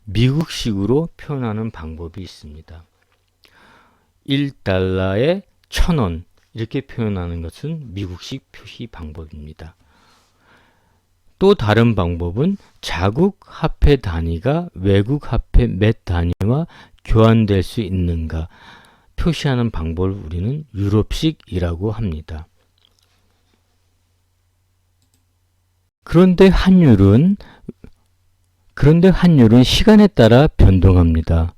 미국식으로 표현하는 방법이 있습니다. 1달러에 1,000원 이렇게 표현하는 것은 미국식 표시 방법입니다. 또 다른 방법은 자국 화폐 단위가 외국 화폐 몇 단위와 교환될 수 있는가 표시하는 방법을 우리는 유럽식이라고 합니다. 그런데 환율은 시간에 따라 변동합니다.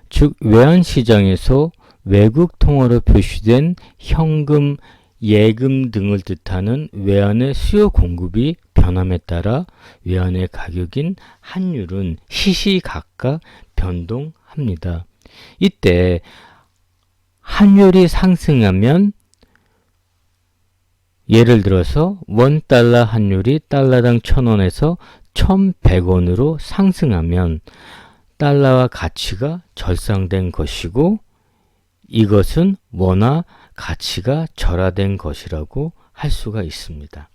즉, 외환시장에서 외국 통화로 표시된 현금, 예금 등을 뜻하는 외환의 수요 공급이 변함에 따라 외환의 가격인 환율은 시시각각 변동합니다. 이때 환율이 상승하면, 예를 들어서 원달러 환율이 달러당 1,000원에서 1,100원으로 상승하면 달러와 가치가 절상된 것이고, 이것은 원화 가치가 절하된 것이라고 할 수가 있습니다.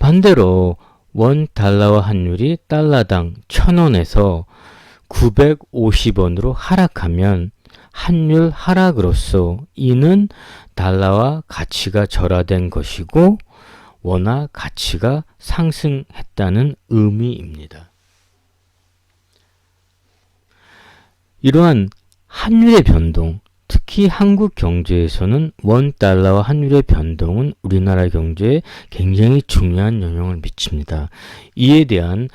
반대로 원달러화 환율이 달러당 1,000원에서 950원으로 하락하면 환율 하락으로서 이는 달러와 가치가 절하된 것이고 원화 가치가 상승했다는 의미입니다. 이러한 환율의 변동, 특히 한국 경제에서는 원달러와 환율의 변동은 우리나라 경제에 굉장히 중요한 영향을 미칩니다. 이에 대한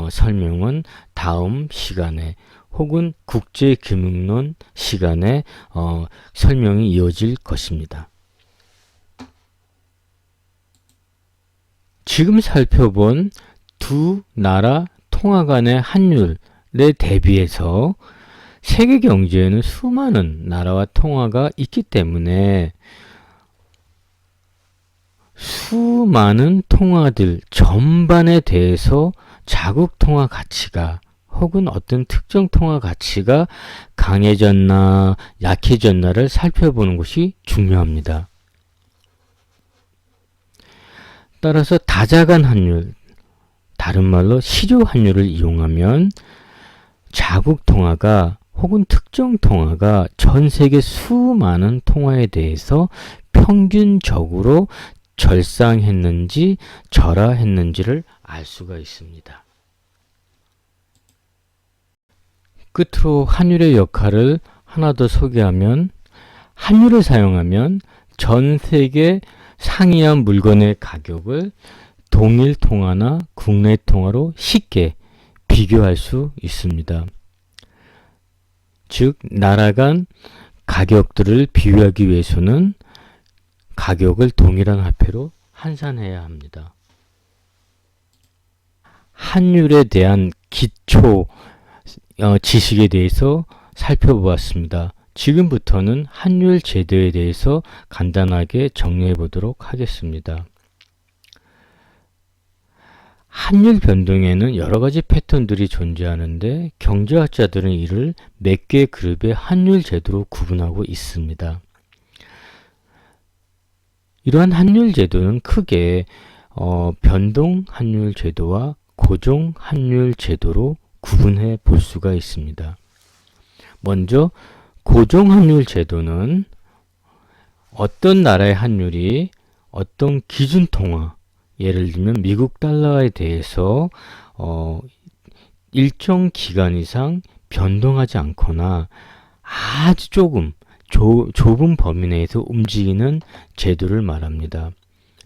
설명은 다음 시간에 혹은 국제금융론 시간에 설명이 이어질 것입니다. 지금 살펴본 두 나라 통화 간의 환율에 대비해서 세계 경제에는 수많은 나라와 통화가 있기 때문에 수많은 통화들 전반에 대해서 자국 통화 가치가 혹은 어떤 특정 통화 가치가 강해졌나 약해졌나를 살펴보는 것이 중요합니다. 따라서 다자간 환율, 다른 말로 시조 환율을 이용하면 자국 통화가 혹은 특정 통화가 전 세계 수많은 통화에 대해서 평균적으로 절상했는지 절하했는지를 알 수가 있습니다. 끝으로 환율의 역할을 하나 더 소개하면, 환율을 사용하면 전 세계 상이한 물건의 가격을 동일 통화나 국내 통화로 쉽게 비교할 수 있습니다. 즉, 나라 간 가격들을 비교하기 위해서는 가격을 동일한 화폐로 환산해야 합니다. 환율에 대한 기초 지식에 대해서 살펴보았습니다. 지금부터는 환율 제도에 대해서 간단하게 정리해 보도록 하겠습니다. 환율 변동에는 여러 가지 패턴들이 존재하는데 경제학자들은 이를 몇 개의 그룹의 환율 제도로 구분하고 있습니다. 이러한 환율 제도는 크게 변동 환율 제도와 고정 환율 제도로 구분해 볼 수가 있습니다. 먼저 고정 환율 제도는 어떤 나라의 환율이 어떤 기준 통화, 예를 들면 미국 달러에 대해서 일정 기간 이상 변동하지 않거나 아주 조금 좁은 범위 내에서 움직이는 제도를 말합니다.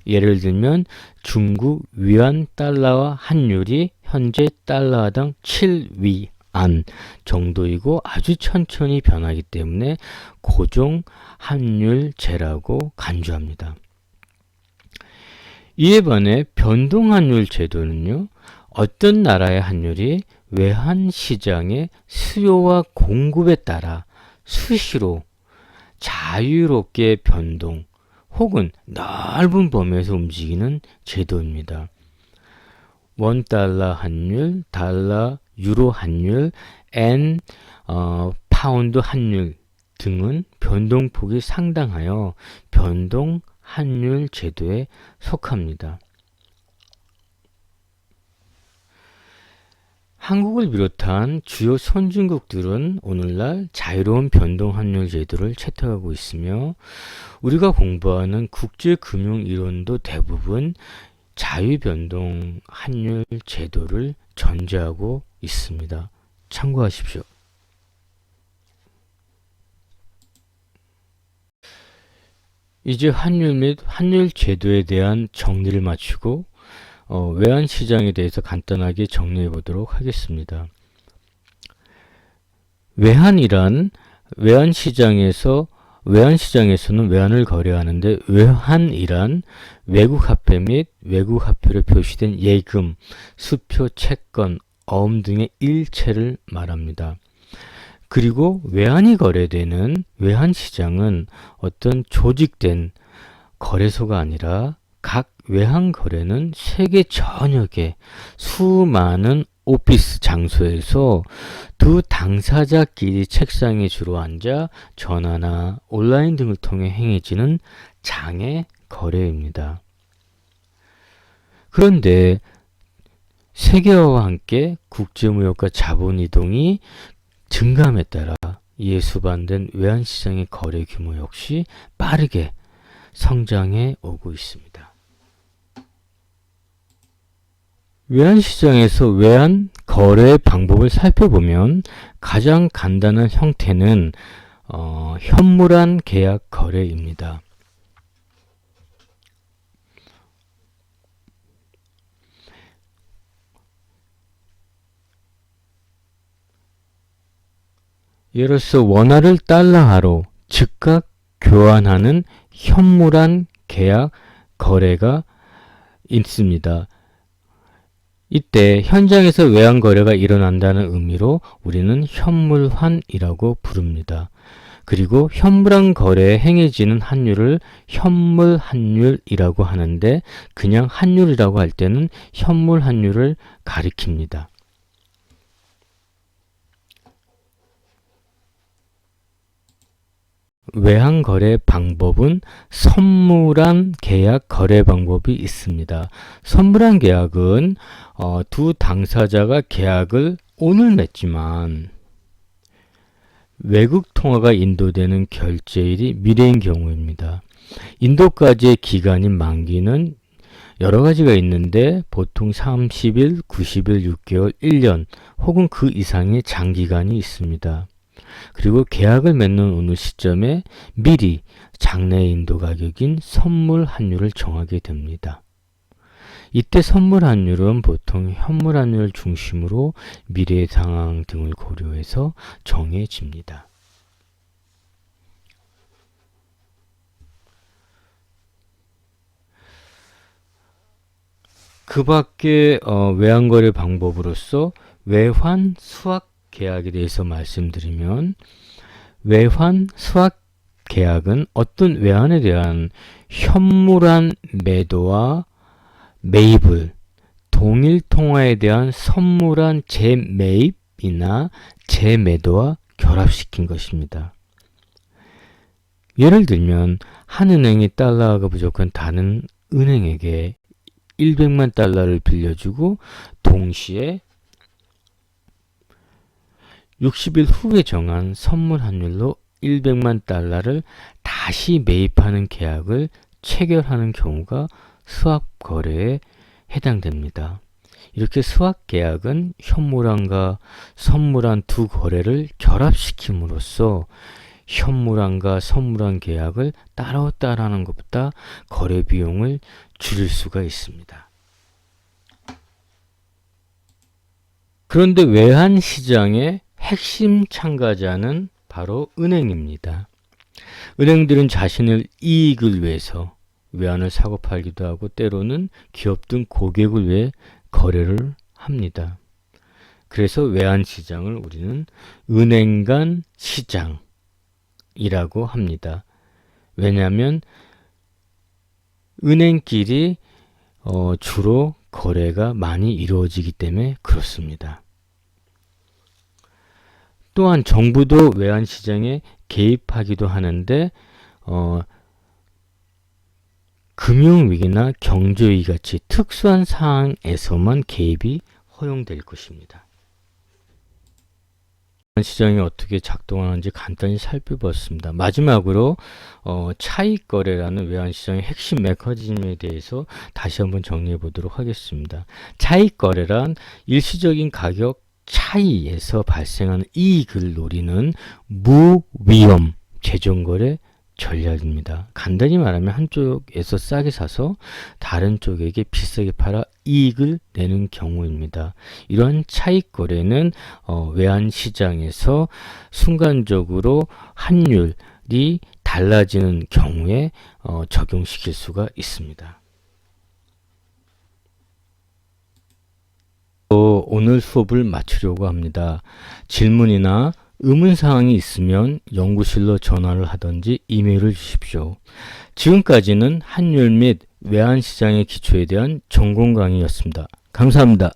예를 들면 중국 위안 달러와 환율이 현재 달러당 7위안 정도이고 아주 천천히 변하기 때문에 고정 환율제라고 간주합니다. 이에 반해 변동환율 제도는요, 어떤 나라의 환율이 외환시장의 수요와 공급에 따라 수시로 자유롭게 변동 혹은 넓은 범위에서 움직이는 제도입니다. 원달러 환율, 달러, 유로 환율, 엔, 파운드 환율 등은 변동폭이 상당하여 변동 환율 제도에 속합니다. 한국을 비롯한 주요 선진국들은 오늘날 자유로운 변동 환율 제도를 채택하고 있으며 우리가 공부하는 국제금융 이론도 대부분 자유변동 환율 제도를 전제하고 있습니다. 참고하십시오. 이제 환율 및 환율 제도에 대한 정리를 마치고 외환시장에 대해서 간단하게 정리해 보도록 하겠습니다. 외환이란 외환시장에서는 외환을 거래하는데 외환이란 외국 화폐 및 외국 화폐로 표시된 예금, 수표, 채권, 어음 등의 일체를 말합니다. 그리고 외환이 거래되는 외환시장은 어떤 조직된 거래소가 아니라 각 외환 거래는 세계 전역의 수많은 오피스 장소에서 두 당사자끼리 책상에 주로 앉아 전화나 온라인 등을 통해 행해지는 장외 거래입니다. 그런데 세계화와 함께 국제무역과 자본이동이 증감에 따라 이에 수반된 외환시장의 거래 규모 역시 빠르게 성장해 오고 있습니다. 외환시장에서 외환 거래 방법을 살펴보면 가장 간단한 형태는 현물환 계약 거래입니다. 예로서 원화를 달러화로 즉각 교환하는 현물환 계약 거래가 있습니다. 이때 현장에서 외환 거래가 일어난다는 의미로 우리는 현물환이라고 부릅니다. 그리고 현물환 거래에 행해지는 환율을 현물환율이라고 하는데 그냥 환율이라고 할 때는 현물환율을 가리킵니다. 외환 거래 방법은 선물환 계약 거래 방법이 있습니다. 선물환 계약은 두 당사자가 계약을 오늘 맺지만 외국 통화가 인도되는 결제일이 미래인 경우입니다. 인도까지의 기간인 만기는 여러 가지가 있는데 보통 30일, 90일, 6개월, 1년 혹은 그 이상의 장기간이 있습니다. 그리고 계약을 맺는 어느 시점에 미리 장내 인도 가격인 선물 환율을 정하게 됩니다. 이때 선물 환율은 보통 현물 환율 중심으로 미래 상황 등을 고려해서 정해집니다. 그 밖에 외환거래 방법으로서 외환 수확 계약에 대해서 말씀드리면 외환 수확 계약은 어떤 외환에 대한 현물환 매도와 매입을 동일 통화에 대한 선물환 재매입이나 재매도와 결합시킨 것입니다. 예를 들면 한 은행이 달러가 부족한 다른 은행에게 100만 달러를 빌려주고 동시에 60일 후에 정한 선물 환율로 100만 달러를 다시 매입하는 계약을 체결하는 경우가 수합 거래에 해당됩니다. 이렇게 스왑 계약은 현물환과 선물환 두 거래를 결합시킴으로써 현물환과 선물환 계약을 따로따로 하는 것보다 거래 비용을 줄일 수가 있습니다. 그런데 외환시장의 핵심 참가자는 바로 은행입니다. 은행들은 자신의 이익을 위해서 외환을 사고 팔기도 하고 때로는 기업 등 고객을 위해 거래를 합니다. 그래서 외환시장을 우리는 은행 간 시장이라고 합니다. 왜냐하면 은행끼리 주로 거래가 많이 이루어지기 때문에 그렇습니다. 또한 정부도 외환시장에 개입하기도 하는데 금융위기나 경제위기 같이 특수한 상황에서만 개입이 허용될 것입니다. 시장이 어떻게 작동하는지 간단히 살펴봤습니다. 마지막으로 차익거래라는 외환시장의 핵심 메커니즘에 대해서 다시 한번 정리해 보도록 하겠습니다. 차익거래란 일시적인 가격 차이에서 발생하는 이익을 노리는 무위험 재정거래 전략입니다. 간단히 말하면 한쪽에서 싸게 사서 다른 쪽에게 비싸게 팔아 이익을 내는 경우입니다. 이러한 차익 거래는 외환시장에서 순간적으로 환율이 달라지는 경우에 적용시킬 수가 있습니다. 오늘 수업을 마치려고 합니다. 질문이나 의문사항이 있으면 연구실로 전화를 하든지 이메일을 주십시오. 지금까지는 환율 및 외환시장의 기초에 대한 전공 강의였습니다. 감사합니다.